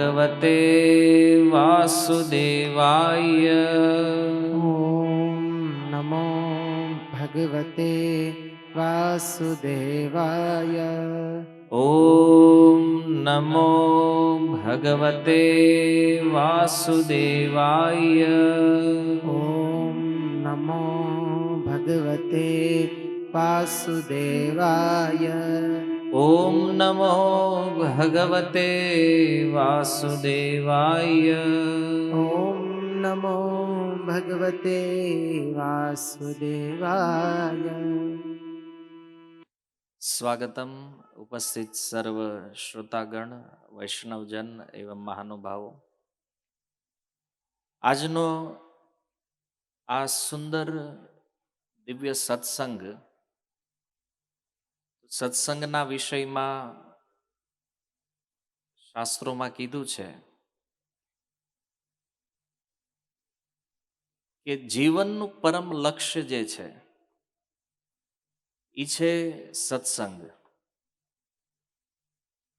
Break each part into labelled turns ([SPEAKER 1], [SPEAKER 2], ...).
[SPEAKER 1] ભગવતે વાસુદેવાય.
[SPEAKER 2] ઓમ નમો ભગવતે વાસુદેવાય.
[SPEAKER 1] ઓમ નમો ભગવતે વાસુદેવાય.
[SPEAKER 2] ઓમ નમો ભગવતે વાસુદેવાય.
[SPEAKER 1] ઓમ નમો ભગવતે વાસુદેવાય.
[SPEAKER 2] ઓમ નમો ભગવતે વાસુદેવાય.
[SPEAKER 1] સ્વાગતમ ઉપસ્થિત સર્વ શ્રોતાગણ, વૈષ્ણવજન એવં મહાનુભાવો. આજનો આ સુંદર દિવ્ય સત્સંગના વિષયમાં શાસ્ત્રોમાં કીધું છે કે જીવનનું પરમ લક્ષ્ય જે છે એ છે સત્સંગ.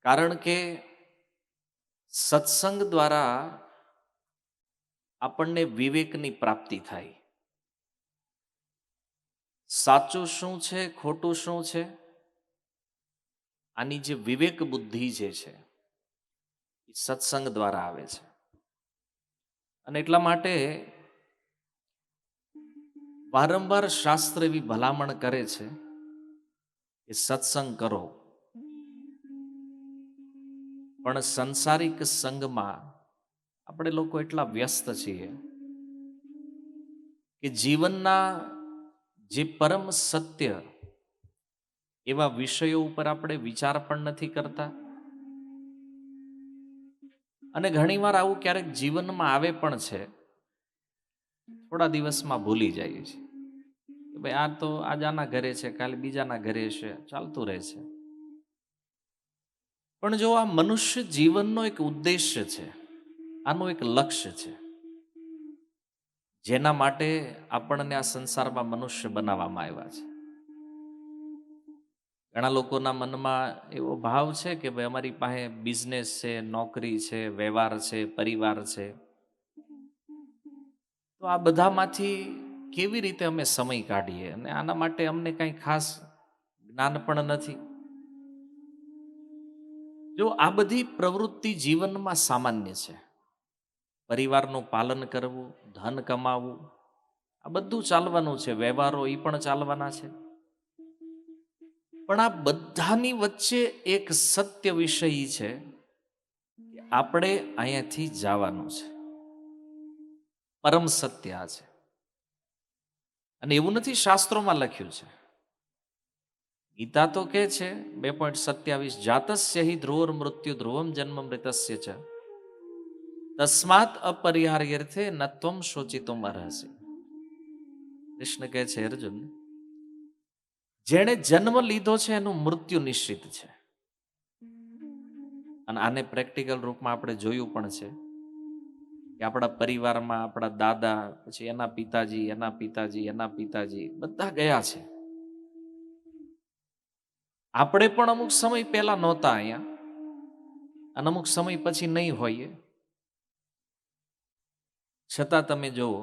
[SPEAKER 1] કારણ કે સત્સંગ દ્વારા આપણને વિવેકની પ્રાપ્તિ થાય. સાચું શું છે, ખોટું શું છે, આની જે વિવેક બુદ્ધિ જે છે એ સત્સંગ દ્વારા આવે છે. અને એટલા માટે વારંવાર શાસ્ત્ર એવી ભલામણ કરે છે કે સત્સંગ કરો. પણ સંસારિક સંગમાં આપણે લોકો એટલા વ્યસ્ત છીએ કે જીવનના જે પરમ સત્ય એવા વિષયો ઉપર આપણે વિચાર પણ નથી કરતા. અને ઘણીવાર આવું ક્યારેક જીવનમાં આવે પણ છે, થોડા દિવસમાં ભૂલી જાય છે કે ભાઈ આ તો આજ આના ઘરે છે, કાલે બીજાના ઘરે છે, ચાલતું રહે છે. પણ જો આ મનુષ્ય જીવનનો એક ઉદ્દેશ્ય છે, આનું એક લક્ષ્ય છે, જેના માટે આપણને આ સંસારમાં મનુષ્ય બનાવવામાં આવ્યા છે. ઘણા લોકોના મનમાં એવો ભાવ છે કે ભાઈ અમારી પાસે બિઝનેસ છે, નોકરી છે, વ્યવહાર છે, પરિવાર છે, તો આ બધામાંથી કેવી રીતે અમે સમય કાઢીએ, અને આના માટે અમને કંઈ ખાસ જ્ઞાન પણ નથી. જો આ બધી પ્રવૃત્તિ જીવનમાં સામાન્ય છે, પરિવારનું પાલન કરવું, ધન કમાવવું, આ બધું ચાલવાનું છે, વ્યવહારો એ પણ ચાલવાના છે. પણ આ બધાની વચ્ચે એક સત્ય વિષય છે કે આપણે અહીંયાથી જવાનું છે. પરમ સત્ય આ છે. અને એવું નથી શાસ્ત્રોમાં લખ્યું છે. ગીતા તો કે છે 2.27 જાતસ્ય હિ ધ્રુવર મૃત્યુ ધ્રુવમ જન્મ મૃતસ્ય છે તસ્માત અપરિહાર્યર્થે નત્વમ શોચિતુમ અર્હસી. કૃષ્ણ કહે છે અર્જુન, જેણે જન્મ લીધો છે એનું મૃત્યુ નિશ્ચિત છે. અને આને પ્રેક્ટિકલ રૂપમાં આપણે જોયું પણ છે કે આપણા પરિવારમાં આપણા દાદા, પછી એના પિતાજી, એના પિતાજી, એના પિતાજી બધા ગયા છે. આપણે પણ અમુક સમય પહેલા નહોતા અહીંયા, અને અમુક સમય પછી નહીં હોઈએ. છતાં તમે જુઓ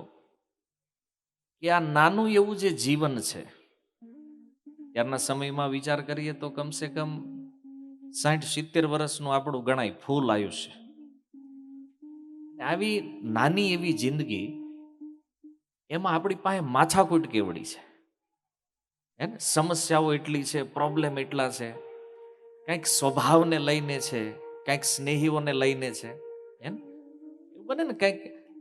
[SPEAKER 1] કે આ નાનું એવું જે જીવન છે, ત્યારના સમયમાં વિચાર કરીએ તો કમસે કમ 60-70 વર્ષનું આપણું ગણાય ફૂલ આયુષ્ય. આવી નાની એવી જિંદગી, એમાં આપણી પાસે માથાકૂટ કેવડી છે, હે ને? સમસ્યાઓ એટલી છે, પ્રોબ્લેમ એટલા છે, કંઈક સ્વભાવને લઈને છે, કંઈક સ્નેહીઓને લઈને છે, હે ને? એવું બને ને કંઈક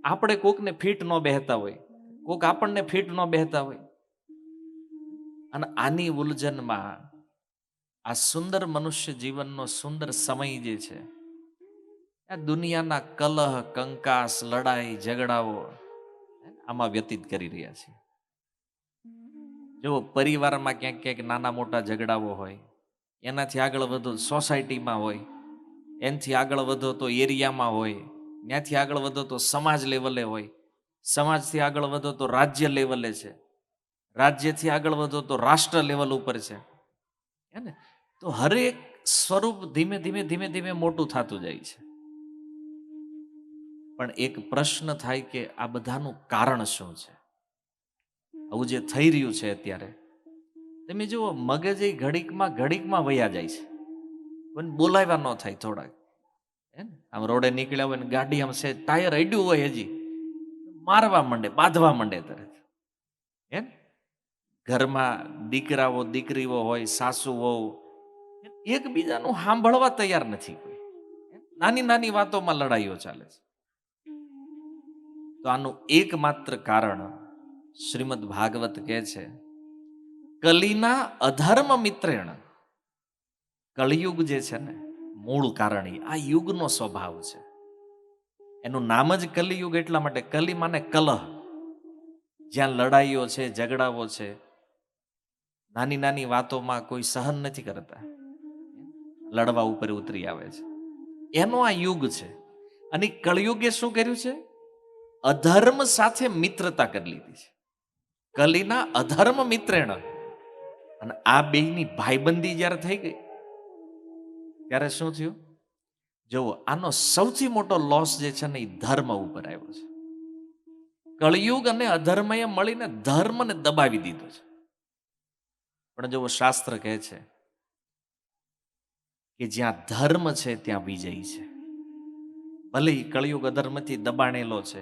[SPEAKER 1] આપણે કોકને ફીટ ન બેહતા હોય, કોક આપણને ફીટ ન બેહતા હોય. અને આની ઉલઝનમાં આ સુંદર મનુષ્ય જીવનનો સુંદર સમય જે છે, આ દુનિયાના કલહ, કંકાસ, લડાઈ, ઝઘડાઓ આમાં વ્યતીત કરી રહ્યા છે. જો પરિવારમાં ક્યાંક ક્યાંક નાના મોટા ઝઘડાઓ હોય, એનાથી આગળ વધો સોસાયટીમાં હોય, એનાથી આગળ વધો તો એરિયામાં હોય, ત્યાંથી આગળ વધો તો સમાજ લેવલે હોય, સમાજથી આગળ વધો તો રાજ્ય લેવલે છે, રાજ્યથી આગળ વધો તો રાષ્ટ્ર લેવલ ઉપર છે, હે ને? તો હરેક સ્વરૂપ ધીમે ધીમે ધીમે ધીમે મોટું થતું જાય છે. પણ એક પ્રશ્ન થાય કે આ બધાનું કારણ શું છે? આવું જે થઈ રહ્યું છે અત્યારે, તમે જુઓ મગજ એ ઘડીકમાં વયા જાય છે, પણ બોલાવ્યા ન થાય થોડાક, હે ને? આમ રોડે નીકળ્યા હોય ને ગાડી આમ છે ટાયર અડ્યું હોય હજી મારવા માંડે, બાંધવા માંડે તરત, હે ને? ઘરમાં દીકરાઓ દીકરીઓ હોય, સાસુ વહુ એકબીજાનું સાંભળવા તૈયાર નથી કોઈ, નાની નાની વાતોમાં લડાઈઓ ચાલે છે. તો આનું એકમાત્ર કારણ શ્રીમદ ભાગવત કહે છે, કલીના અધર્મ મિત્રેણ. કળિયુગ જે છે ને, મૂળ કારણ આ યુગનો સ્વભાવ છે. એનું નામ જ કલિયુગ એટલા માટે, કલી માને કલહ, જ્યાં લડાઈઓ છે, ઝઘડાઓ છે, નાની નાની વાતોમાં કોઈ સહન નથી કરતા, લડવા ઉપર ઉતરી આવે છે, એનો આ યુગ છે. અને કળિયુગે શું કર્યું છે? અધર્મ સાથે મિત્રતા કરી લીધી છે. કલીના અધર્મ મિત્રેણ. અને આ બેયની ભાઈબંધી જ્યારે થઈ ગઈ ત્યારે શું થયું? જો આનો સૌથી મોટો લોસ જે છે ને, એ ધર્મ ઉપર આવ્યો છે. કળિયુગ અને અધર્મએ મળીને ધર્મને દબાવી દીધો છે. પણ જો શાસ્ત્ર કહે છે કે જ્યાં ધર્મ છે ત્યાં વિજય છે. ભલે એ કળિયુગ અધર્મથી દબાણેલો છે,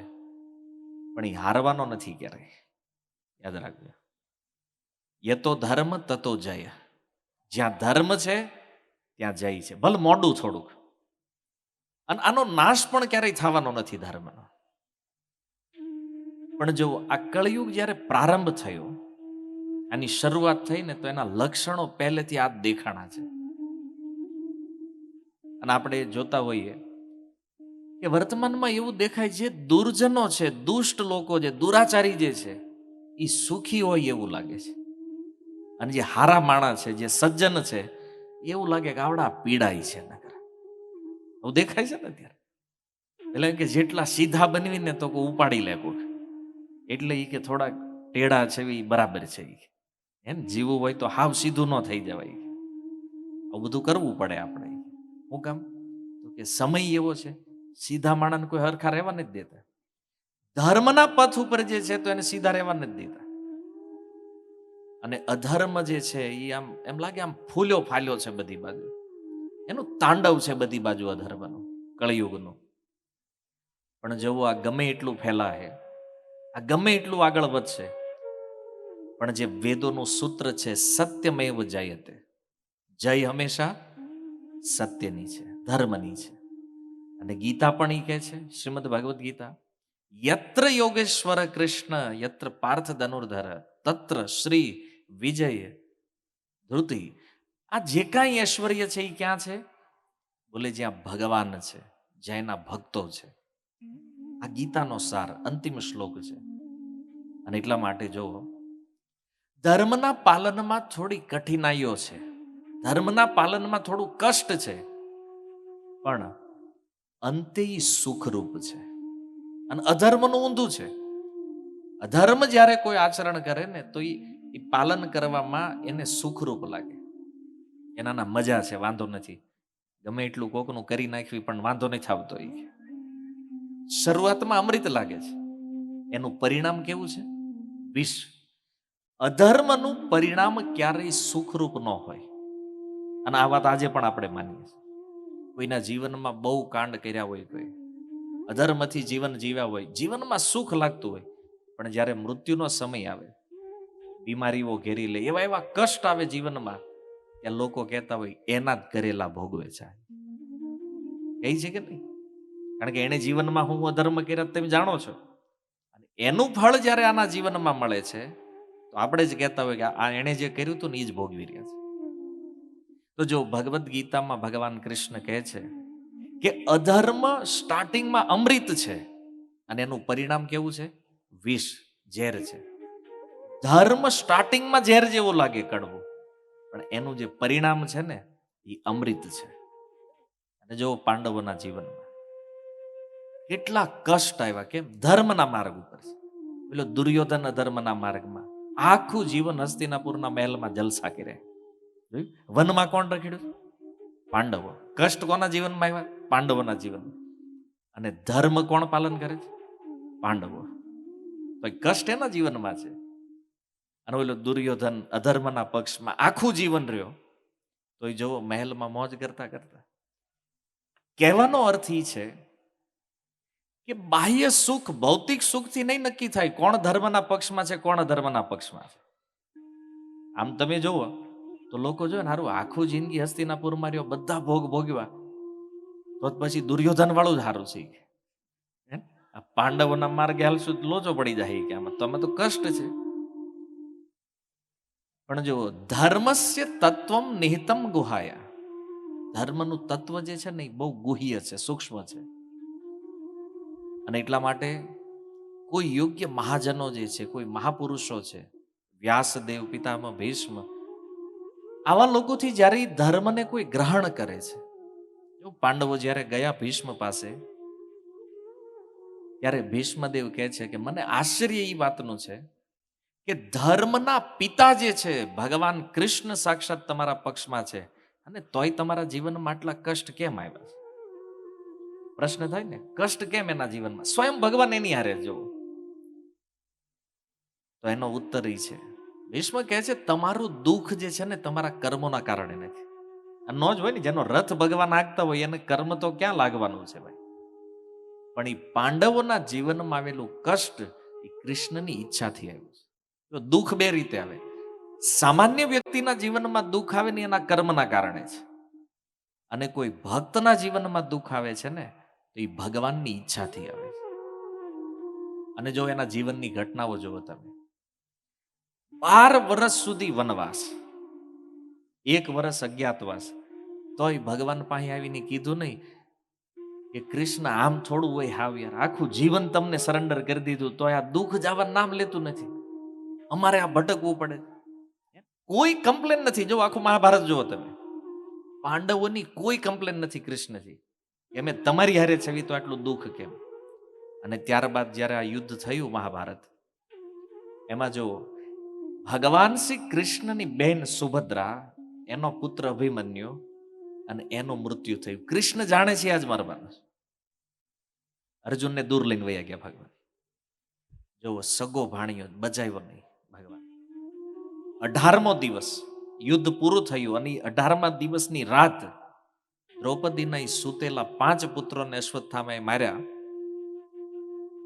[SPEAKER 1] પણ એ હારવાનો નથી ક્યારેય. યાદ રાખજો, યતો ધર્મ તતો જય. જ્યાં ધર્મ છે ત્યાં જય છે, ભલે મોડું થોડુંક. અને આનો નાશ પણ ક્યારેય થવાનો નથી ધર્મનો. પણ જો આ કળિયુગ જ્યારે પ્રારંભ થયો, આની શરૂઆત થઈ ને, તો એના લક્ષણો પહેલેથી આ દેખાણા છે. અને આપણે જોતા હોઈએ કે વર્તમાનમાં એવું દેખાય છે, દુર્જનો છે, દુષ્ટ લોકો છે, દુરાચારી જે છે, એ સુખી હોય એવું લાગે છે. અને જે હારા માણસ છે, જે સજ્જન છે, એવું લાગે કે આવડા પીડાય છે. એવું દેખાય છે ને અત્યારે. એટલે કે જેટલા સીધા બનવીને તો કોઈ ઉપાડી લે કોઈ, એટલે એ કે થોડાક ટેડા છે એ બરાબર છે. એમ જીવવું હોય તો હાવ સીધું ન થઈ જવાય, આવું બધું કરવું પડે આપણે. શું કામ? તો કે સમય એવો છે, સીધા માણસને કોઈ હરખા રહેવા નથી દેતા. ધર્મના પથ ઉપર જે છે તો એને સીધા રહેવા નથી દેતા. અને અધર્મ જે છે એ આમ એમ લાગે આમ ફૂલ્યો ફાલ્યો છે બધી બાજુ, એનું તાંડવ છે બધી બાજુ અધર્મનું, કળિયુગનું. પણ જવું આ ગમે એટલું ફેલાશે, આ ગમે એટલું આગળ વધશે, પણ જે વેદોનું સૂત્ર છે, સત્યમેવ જયતે, જય હંમેશા સત્યની છે, ધર્મની છે. અને ગીતા પણ એ કહે છે, શ્રીમદ ભગવદ્ ગીતા, યત્ર યોગેશ્વર કૃષ્ણ યત્ર પાર્થ ધનુર્ધર તત્ર શ્રી વિજય ધૃતિ. આ જે કાંઈ ઐશ્વર્ય છે એ ક્યાં છે? બોલે જ્યાં ભગવાન છે, જ્યાં એના ભક્તો છે. આ ગીતાનો સાર અંતિમ શ્લોક છે. અને એટલા માટે જો ધર્મના પાલનમાં થોડી કઠિનાઈઓ છે, ધર્મના પાલનમાં થોડું કષ્ટ છે, પણ અંતે સુખરૂપ છે. અને અધર્મનું ઊંધું છે. અધર્મ જ્યારે કોઈ આચરણ કરે ને, તો એ પાલન કરવામાં એને સુખરૂપ લાગે, એના મજા છે, વાંધો નથી. ગમે એટલું કોકનું કરી નાખ્યું પણ વાંધો નથી આવતો. શરૂઆતમાં અમૃત લાગે છે, એનું પરિણામ કેવું છે? વિષ. અધર્મનું પરિણામ ક્યારેય સુખરૂપ ન હોય. અને આ વાત આજે પણ આપણે માનીએ છીએ. કોઈના જીવનમાં બહુ કાંડ કર્યા હોય, કોઈ અધર્મથી જીવન જીવ્યા હોય, જીવનમાં સુખ લાગતું હોય, પણ જ્યારે મૃત્યુનો સમય આવે, બીમારીઓ ઘેરી લે, એવા એવા કષ્ટ આવે જીવનમાં, ત્યાં લોકો કહેતા હોય એના જ કરેલા ભોગવે છે. કહી છે કે નહીં? કારણ કે એને જીવનમાં હું અધર્મ કર્યા તમે જાણો છો, અને એનું ફળ જ્યારે આના જીવનમાં મળે છે, તો આપણે જ કહેતા હોય કે આ એણે જે કર્યું હતું ને એ જ ભોગવી રહ્યા છે. તો જો ભગવદ્ ગીતામાં ભગવાન કૃષ્ણ કહે છે કે અધર્મ સ્ટાર્ટિંગમાં અમૃત છે, અને એનું પરિણામ કેવું છે? વિષ, ઝેર છે. ધર્મ સ્ટાર્ટિંગમાં ઝેર જેવું લાગે, કડવું, પણ એનું જે પરિણામ છે ને, એ અમૃત છે. અને જો પાંડવોના જીવનમાં કેટલા કષ્ટ આવ્યા, કેમ? ધર્મના માર્ગ ઉપર છે. પેલો દુર્યોધન ધર્મના માર્ગમાં આખું જીવન હસ્તિનાપુરના મહેલમાં જલસા કરે. વનમાં કોણ રખડ્યું? પાંડવો. કષ્ટ કોના જીવનમાં આવ્યા? પાંડવોના જીવનમાં. અને ધર્મ કોણ પાલન કરે છે? પાંડવો. તો એ કષ્ટ એના જીવનમાં છે. અને ઓલો દુર્યોધન અધર્મના પક્ષમાં આખું જીવન રહ્યો, તો એ જુઓ મહેલમાં મોજ કરતા કરતા. કહેવાનો અર્થ એ છે કે બાહ્ય સુખ ભૌતિક સુખથી નહીં નક્કી થાય કોણ ધર્મના પક્ષમાં છે, કોણ અધર્મના પક્ષમાં છે. આમ તમે જુઓ તો લોકો જો ને હારું આખું જિંદગી હસ્તિનાપુરમાં રહ્યો, બધા ભોગ ભોગવ્યા, તો પછી દુર્યોધન વાળું જ સારું છે. હે? આ પાંડવોના માર્ગે હાલશું તો લોચો પડી જાય કે આમાં તમે તો કષ્ટ છે. પણ જો ધર્મસ્ય તત્વમ નિહિતમ ગુહાયા, ધર્મનું તત્વ જે છે ને એ બહુ ગુહ્ય છે, સૂક્ષ્મ છે. અને એટલા માટે કોઈ યોગ્ય મહાજનો જે છે, કોઈ મહાપુરુષો છે, વ્યાસદેવ, પિતામહ ભીષ્મ, આવા લોકોથી જ્યારે ઈ ધર્મને કોઈ ગ્રહણ કરે છે. જો પાંડવો જ્યારે ગયા ભીષ્મ પાસે, ત્યારે ભીષ્મદેવ કહે છે કે મને આશ્ચર્ય એ વાતનું છે કે ધર્મના પિતા જે છે ભગવાન કૃષ્ણ સાક્ષાત તમારા પક્ષમાં છે, અને તોય તમારા જીવનમાં આટલા કષ્ટ કેમ આવ્યા છે? પ્રશ્ન થાય ને, કષ્ટ કેમ એના જીવનમાં? સ્વયં ભગવાન એની હારે જોવો. તો એનો ઉત્તર એ છે, ભીષ્મ કહે છે તમારું દુઃખ જે છે ને તમારા કર્મોના કારણે નથી. ન જ હોય ને, જેનો રથ ભગવાન આગતા હોય એને કર્મ તો ક્યાં લાગવાનું છે ભાઈ. પણ એ પાંડવોના જીવનમાં આવેલું કષ્ટ એ કૃષ્ણની ઈચ્છાથી આવ્યું છે. તો દુઃખ બે રીતે આવે. સામાન્ય વ્યક્તિના જીવનમાં દુઃખ આવે ને એના કર્મના કારણે છે, અને કોઈ ભક્તના જીવનમાં દુઃખ આવે છે ને તો એ ભગવાનની ઈચ્છાથી આવે છે. અને જો એના જીવનની ઘટનાઓ જોવો તમે, 12 વર્ષ સુધી વનવાસ, 1 વર્ષ અજ્ઞાતવાસ, તોય ભગવાન પાસે આવીને કીધું નહીં કે કૃષ્ણ આમ થોડું હોય, હાવ યાર આખું જીવન તમને સરેન્ડર કરી દીધું તોય આ દુઃખ જવાનું નામ લેતું નથી, અમારે આ ભટકવું પડે. કોઈ કમ્પ્લેન નથી. જો આખું મહાભારત જુઓ તમે, પાંડવોની કોઈ કમ્પ્લેન નથી કૃષ્ણજી કે અમે તમારી હારે છવી તો આટલું દુઃખ કેમ. અને ત્યારબાદ જ્યારે આ યુદ્ધ થયું મહાભારત, એમાં જો ભગવાન શ્રી કૃષ્ણની બેન સુભદ્રા, એનો પુત્ર અભિમન્યુ, અને એનું મૃત્યુ થયું. કૃષ્ણ જાણે છે આજ મરવાનું છે. અર્જુનને દૂર લઈને વયા ગયા ભગવાન. જો સગો ભાણિયો બચાવ્યો નહીં ભગવાન. 18મો દિવસ યુદ્ધ પૂરું થયું, અને 18મા દિવસની રાત દ્રૌપદીના સૂતેલા 5 પુત્રોને અશ્વત્થામાએ માર્યા.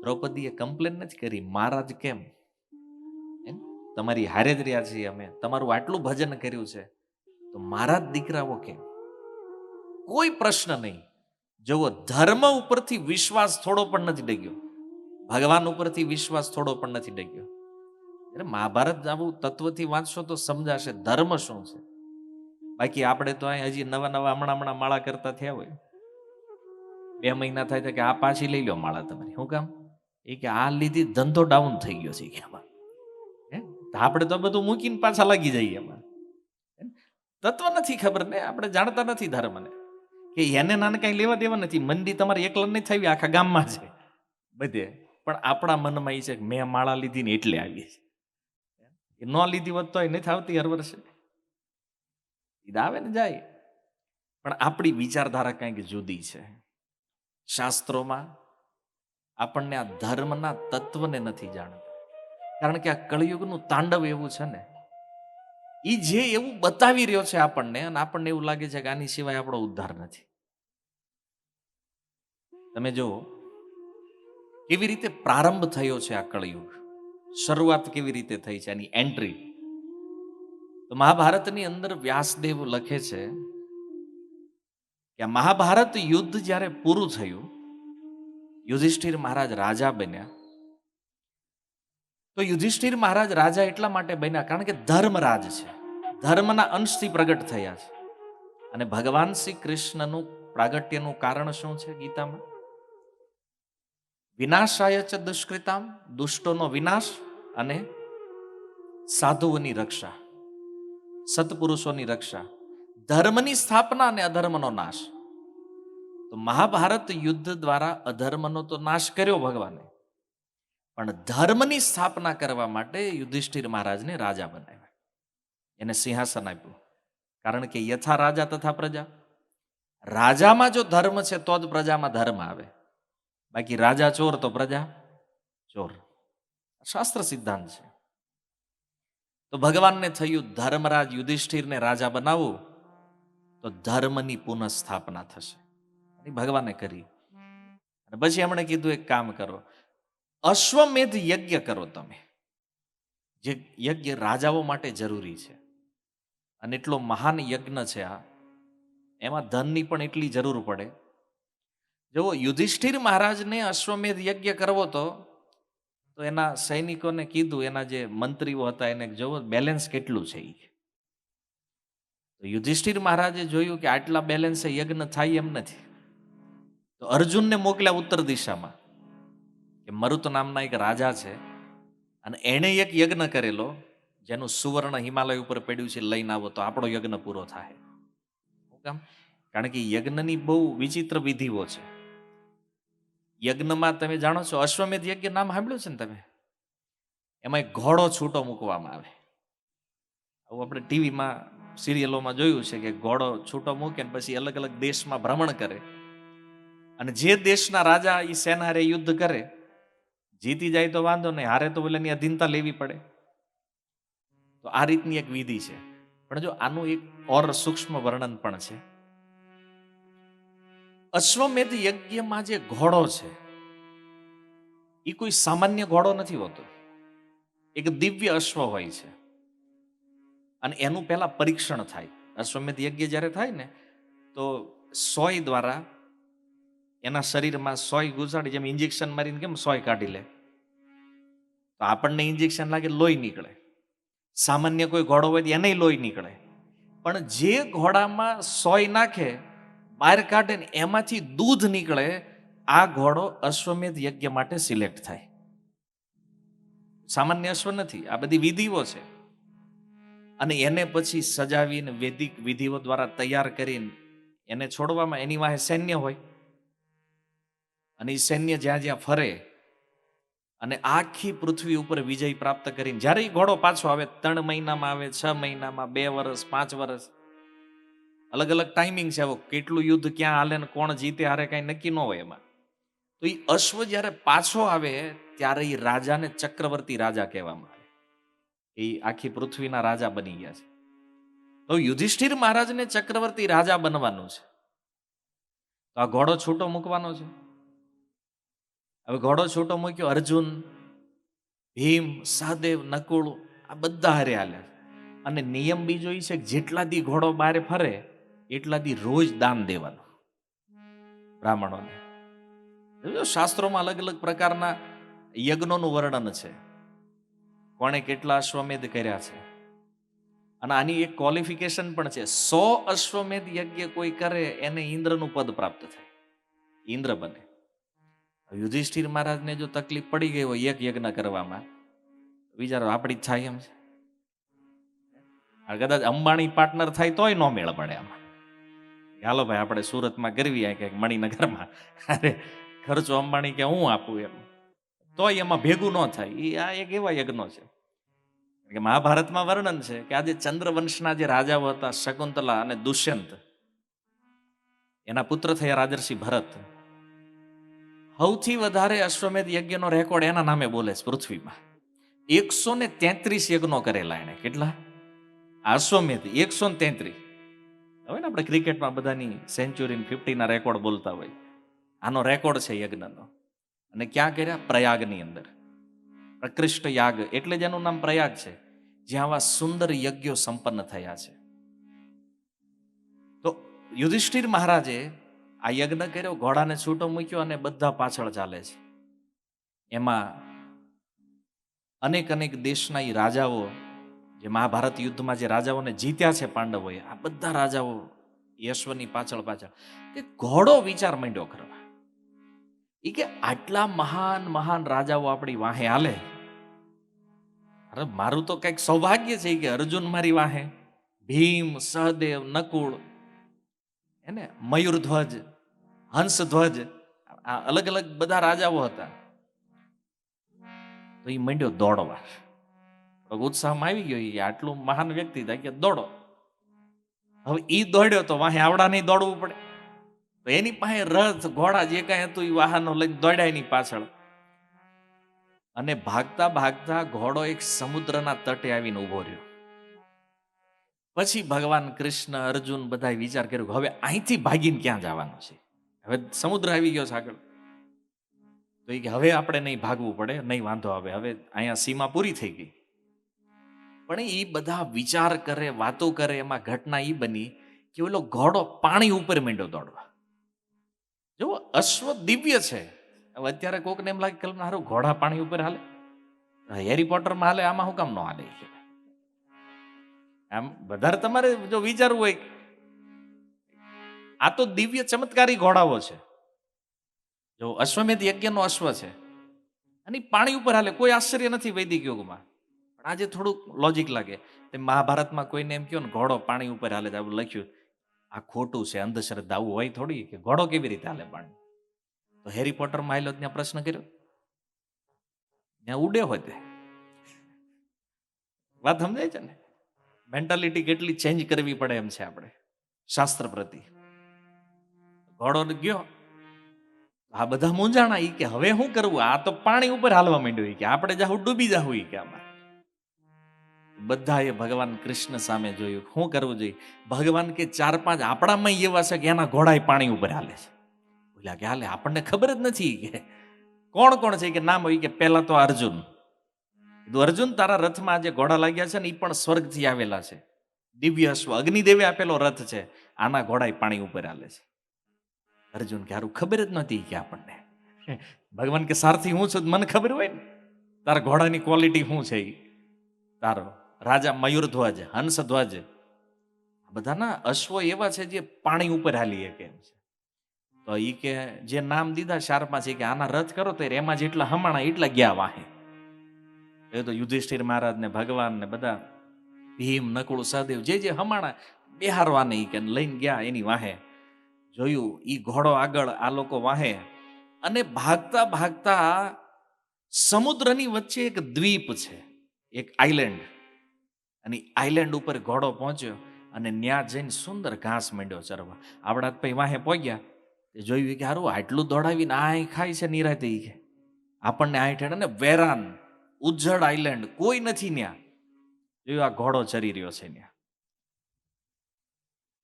[SPEAKER 1] દ્રૌપદીએ કમ્પ્લેન નથી કરી, મહારાજ કેમ, તમારી હારે જ રહ્યા છીએ અમે, તમારું આટલું ભજન કર્યું છે તો મારા જ દીકરાઓ કેમ? કોઈ પ્રશ્ન નહીં. જુઓ, ધર્મ ઉપરથી વિશ્વાસ થોડો પણ નથી ડગ્યો, ભગવાન ઉપરથી વિશ્વાસ થોડો પણ નથી ડગ્યો. મહાભારત આવું તત્વથી વાંચશો તો સમજાશે ધર્મ શું છે. બાકી આપણે તો અહીં હજી નવા નવા હમણાં માળા કરતા થયા હોય, 2 મહિના થાય કે આ પાછી લઈ લો માળા તમારી. શું કામ? એ કે આ લીધી ધંધો ડાઉન થઈ ગયો છે કે એમાં. આપણે તો બધું મૂકીને પાછા લાગી જઈએ એમાં. તત્વ નથી ખબર ને, આપણે જાણતા નથી ધર્મને, કે એને નાને કઈ લેવા દેવા નથી. મંદી તમારે એકલા નહીં થઈ, આખા ગામમાં છે બધે. પણ આપણા મનમાં એ છે કે મેં માળા લીધી ને એટલે આવી છે. એ ન લીધી હોત તો નથી આવતી હર વર્ષે. ઈદ આવે ને જાય. પણ આપણી વિચારધારા કંઈક જુદી છે. શાસ્ત્રોમાં આપણને આ ધર્મના તત્વને નથી જાણતા, કારણ કે આ કળિયુગનું તાંડવ એવું છે ને, એ જે એવું બતાવી રહ્યો છે આપણને, અને આપણને એવું લાગે છે કે આની સિવાય આપણો ઉદ્ધાર નથી. તમે જુઓ કેવી રીતે પ્રારંભ થયો છે આ કળિયુગ, શરૂઆત કેવી રીતે થઈ છે એની એન્ટ્રી. તો મહાભારતની અંદર વ્યાસદેવ લખે છે કે આ મહાભારત યુદ્ધ જ્યારે પૂરું થયું, યુધિષ્ઠિર મહારાજ રાજા બન્યા. તો યુધિષ્ઠિર મહારાજ રાજા એટલા માટે બન્યા કારણ કે ધર્મરાજ છે, ધર્મના અંશથી પ્રગટ થયા છે. અને ભગવાન શ્રી કૃષ્ણનું પ્રાગટ્યનું કારણ શું છે ગીતામાં? વિનાશાય ચ દુષ્કૃતામ, દુષ્ટોનો વિનાશ અને સાધુઓની રક્ષા, સત્પુરુષોની રક્ષા, ધર્મની સ્થાપના અને અધર્મનો નાશ. તો મહાભારત યુદ્ધ દ્વારા અધર્મનો તો નાશ કર્યો ભગવાને, પણ ધર્મની સ્થાપના કરવા માટે યુધિષ્ઠિર મહારાજને રાજા બનાવ્યા, એને સિંહાસન આપ્યું. કારણ કે યથા રાજા તથા પ્રજા, રાજામાં જો ધર્મ છે તો જ પ્રજામાં ધર્મ આવે. બાકી રાજા ચોર તો પ્રજા ચોર. શાસ્ત્ર સિદ્ધાંત છે. તો ભગવાનને થયું ધર્મરાજ યુધિષ્ઠિરને રાજા બનાવવું તો ધર્મની પુનઃસ્થાપના થશે. ભગવાને કરી. અને પછી એમણે કીધું એક કામ કરો, અશ્વમેધ યજ્ઞ કરો તમે. જે યજ્ઞ રાજાઓ માટે જરૂરી છે અને એટલો મહાન યજ્ઞ છે આ, એમાં ધનની પણ એટલી જરૂર પડે. જો યુધિષ્ઠિર મહારાજને અશ્વમેધ યજ્ઞ કરવો તો એના સૈનિકોને કીધું, એના જે મંત્રીઓ હતા એને જોવો બેલેન્સ કેટલું છે. તો યુધિષ્ઠિર મહારાજે જોયું કે આટલા બેલેન્સે યજ્ઞ થાય એમ નથી. તો અર્જુનને મોકલ્યા ઉત્તર દિશામાં, કે મરુત નામના એક રાજા છે અને એણે એક યજ્ઞ કરેલો જેનું સુવર્ણ હિમાલય ઉપર પડ્યું છે, લઈને આવો તો આપણો યજ્ઞ પૂરો થાય. શું કામ? કારણ કે યજ્ઞની બહુ વિચિત્ર વિધિઓ છે. યજ્ઞમાં તમે જાણો છો, અશ્વમેધ યજ્ઞ નામ સાંભળ્યું છે ને તમે? એમાં એક ઘોડો છૂટો મૂકવામાં આવે. આવું આપણે ટીવીમાં સિરિયલોમાં જોયું છે કે ઘોડો છૂટો મૂકે ને પછી અલગ અલગ દેશમાં ભ્રમણ કરે અને જે દેશના રાજા એ સેના હારે યુદ્ધ કરે, જીતી જાય તો વાંધો નહીં, હારે તો બોલેની અધીનતા લેવી પડે. તો આ રીતની એક વિધિ છે. પણ જો આનું એક ઓર સૂક્ષ્મ વર્ણન પણ છે. અશ્વમેધ યજ્ઞમાં જે ઘોડો છે એ કોઈ સામાન્ય ઘોડો નથી હોતો, એક દિવ્ય અશ્વ હોય છે અને એનું પહેલા પરીક્ષણ થાય. અશ્વમેધ યજ્ઞ જ્યારે થાય ને તો સોય દ્વારા એના શરીરમાં સોય ઘુસાડી, જેમ ઇન્જેક્શન મારીને કેમ સોય કાઢી લે, તો આપણને ઇન્જેક્શન લાગે લોહી નીકળે. સામાન્ય કોઈ ઘોડો હોય એને લોહી નીકળે, પણ જે ઘોડામાં સોય નાખે, બહાર કાઢે ને એમાંથી દૂધ નીકળે, આ ઘોડો અશ્વમેધ યજ્ઞ માટે સિલેક્ટ થાય. સામાન્ય અશ્વ નથી, આ બધી વિધિઓ છે. અને એને પછી સજાવીને વૈદિક વિધિઓ દ્વારા તૈયાર કરીને એને છોડવામાં, એની વાહે સૈન્ય હોય અને એ સૈન્ય જ્યાં જ્યાં ફરે અને આખી પૃથ્વી ઉપર વિજય પ્રાપ્ત કરીને જ્યારે એ ઘોડો પાછો આવે, 3 મહિનામાં આવે, 6 મહિનામાં, 2 વર્ષ, 5 વર્ષ, અલગ અલગ ટાઈમિંગ છે. આવો કેટલું યુદ્ધ ક્યાં હાલે ને કોણ જીતે હારે કઈ નક્કી ન હોય એમાં. તો એ અશ્વ જ્યારે પાછો આવે ત્યારે એ રાજાને ચક્રવર્તી રાજા કહેવામાં આવે. એ આખી પૃથ્વીના રાજા બની ગયા છે. તો યુધિષ્ઠિર મહારાજને ચક્રવર્તી રાજા બનવાનું છે. તો આ ઘોડો છૂટો મૂકવાનો છે. હવે ઘોડો છૂટો મૂક્યો, અર્જુન, ભીમ, સહદેવ, નકુળ આ બધા હારે હાલ્યા. અને નિયમ બીજો એ છે કે જેટલા દી ઘોડો બહાર ફરે એટલા દી રોજ દાન દેવાનું બ્રાહ્મણોને. શાસ્ત્રોમાં અલગ અલગ પ્રકારના યજ્ઞોનું વર્ણન છે, કોણે કેટલા અશ્વમેધ કર્યા છે. અને આની એક ક્વોલિફિકેશન પણ છે, 100 અશ્વમેધ યજ્ઞ કોઈ કરે એને ઇન્દ્રનું પદ પ્રાપ્ત થાય, ઇન્દ્ર બને. યુધિષ્ઠિર મહારાજને જો તકલીફ પડી ગઈ હોય એક યજ્ઞ કરવામાં, વિચારો આપણી જ થાય એમ છે. કદાચ અંબાણી પાર્ટનર થાય તોય નો મેળ પડે આમાં. હાલો ભાઈ આપણે સુરતમાં કરવી આ કંઈક મણિનગરમાં, અરે ખર્ચો અંબાણી કે હું આપું એમ, તોય એમાં ભેગું ન થાય. એ આ એક એવા યજ્ઞો છે કે મહાભારતમાં વર્ણન છે કે આજે ચંદ્રવંશના જે રાજાઓ હતા, શકુંતલા અને દુષ્યંત, એના પુત્ર થયા રાજર્ષિ ભરત. સૌથી વધારે અશ્વમેધ યજ્ઞનો રેકોર્ડ એના નામે બોલે છે પૃથ્વીમાં. 133 યજ્ઞો કરેલા એને. કેટલા? અશ્વમેધ 133. હવે ને આપણે ક્રિકેટમાં બધાની સેન્ચુરી 50 રેકોર્ડ બોલતા હોય, આનો રેકોર્ડ છે યજ્ઞનો. અને ક્યાં કર્યા? પ્રયાગની અંદર. પ્રકૃષ્ટ યાગ એટલે જ એનું નામ પ્રયાગ છે, જ્યાં આવા સુંદર યજ્ઞો સંપન્ન થયા છે. તો યુધિષ્ઠિર મહારાજે આ યજ્ઞ કર્યો, ઘોડાને છૂટો મૂક્યો અને બધા પાછળ ચાલે છે. એમાં અનેક અનેક દેશના એ રાજાઓ, જે મહાભારત યુદ્ધમાં જે રાજાઓને જીત્યા છે પાંડવોએ, આ બધા રાજાઓ યશ્વની પાછળ પાછળ. કે ઘોડો વિચાર માંડ્યો કરવા, એ કે આટલા મહાન મહાન રાજાઓ આપણી વાહે હાલે, અરે મારું તો કઈક સૌભાગ્ય છે કે અર્જુન મારી વાહે, ભીમ, સહદેવ, નકુળ, એને મયુરધ્વજ, હંસધ્વજ, આ અલગ અલગ બધા રાજાઓ હતા. તો એ મંડ્યો દોડવા. ઉત્સાહમાં આવી ગયો, એ આટલું મહાન વ્યક્તિ થાય કે દોડો. હવે એ દોડ્યો તો વાહે આવડા નહીં દોડવું પડે. તો એની પાસે રથ ઘોડા જે કાંઈ હતું એ વાહનો લઈને દોડ્યા એની પાછળ, અને ભાગતા ભાગતા ઘોડો એક સમુદ્રના તટે આવીને ઉભો રહ્યો. પછી ભગવાન કૃષ્ણ, અર્જુન બધાએ વિચાર કર્યો કે હવે અહીંથી ભાગીને ક્યાં જવાનું છે, હવે સમુદ્ર આવી ગયો છે આગળ. તો એ કે હવે આપણે નહીં ભાગવું પડે, નહીં વાંધો આવે, હવે અહીંયા સીમા પૂરી થઈ ગઈ. પણ એ બધા વિચાર કરે, વાતો કરે, એમાં ઘટના એ બની કે ઓલો ઘોડો પાણી ઉપર માંડ્યો દોડવા. જો અશ્વ દિવ્ય છે. હવે અત્યારે કોકને એમ લાગે કલ્પના હારું ઘોડા પાણી ઉપર હાલે, હેરી પોટરમાં હાલે, આમાં હું કામ ન હાલે? આમ વધારે તમારે જો વિચારવું હોય, આ તો દિવ્ય ચમત્કારી ઘોડાઓ છે. જો અશ્વમેધ યજ્ઞનો અશ્વ છે અને ઈ પાણી ઉપર હાલે, કોઈ આશ્ચર્ય નથી વૈદિક યુગમાં. પણ આજે થોડુંક લોજિક લાગે. તે મહાભારતમાં કોઈને એમ કહ્યું ને ઘોડો પાણી ઉપર હાલે તો આવું લખ્યું, આ ખોટું છે, અંધશ્રદ્ધા. આવું હોય થોડી કે ઘોડો કેવી રીતે હાલે પાણી? તો હેરી પોટરમાં આવેલો ત્યાં પ્રશ્ન કર્યો, ત્યાં ઉડે હોય તે વાત સમજાય છે ને? મેન્ટાલિટી કેટલી ચેન્જ કરવી પડે એમ છે આપણે શાસ્ત્ર પ્રતિ. ઘોડો ગયો, આ બધા મૂંઝાણા. ઈ કે હવે શું કરવું, આ તો પાણી ઉપર હાલવા માંડ્યું, કે આપણે જાહું ડૂબી જાહું. કે આમાં બધાએ ભગવાન કૃષ્ણ સામે જોયું, શું કરવું જોઈએ? ભગવાન કે 4-5 આપણામાં એવા છે કે એના ઘોડા પાણી ઉપર હાલે છે. બોલ્યા કે હાલે, આપણને ખબર જ નથી કે કોણ કોણ છે. કે નામ હોય કે પહેલા તો અર્જુન. અર્જુન, તારા રથમાં જે ઘોડા લાગ્યા છે ને એ પણ સ્વર્ગથી આવેલા છે, દિવ્ય અશ્વ, અગ્નિદેવે આપેલો રથ છે, આના ઘોડા પાણી ઉપર હાલે છે. અર્જુન કે હારું ખબર જ નથી કે આપણને. ભગવાન કે સારથી હું છું, મને ખબર હોય ને તારા ઘોડાની ક્વોલિટી શું છે. તારો રાજા મયુરધ્વજ, હંસધ્વજ, બધાના અશ્વો એવા છે જે પાણી ઉપર હાલી શકે એમ છે. તો ઈ કે જે નામ દીધા 4-5 કે આના રથ કરો તો એમાં જેટલા હમાણા એટલા ગયા વાહે. એ તો યુધિષ્ઠિર મહારાજ ને ભગવાન ને બધા, ભીમ, નકુળ, સહદેવ, જે હમાણા બેહારવાને ઈ કે લઈને ગયા એની વાહે. જોયું ઈ ઘોડો આગળ, આ લોકો વાહે, અને ભાગતા ભાગતા સમુદ્રની વચ્ચે એક દ્વીપ છે, એક આઈલેન્ડ. અને આઈલેન્ડ ઉપર ઘોડો પહોંચ્યો અને ન્યા જઈને સુંદર ઘાસ માંડ્યો ચરવા. આપણા પછી વાહે પહોંચ્યા, જોયું કે હારું આટલું દોડાવીને આ ખાય છે નિરાતે. કે આપણને આ ઠેડ ને વેરાન ઉજ્જડ આઈલેન્ડ, કોઈ નથી ન્યા. જોયું આ ઘોડો ચરી રહ્યો છે ન્યા.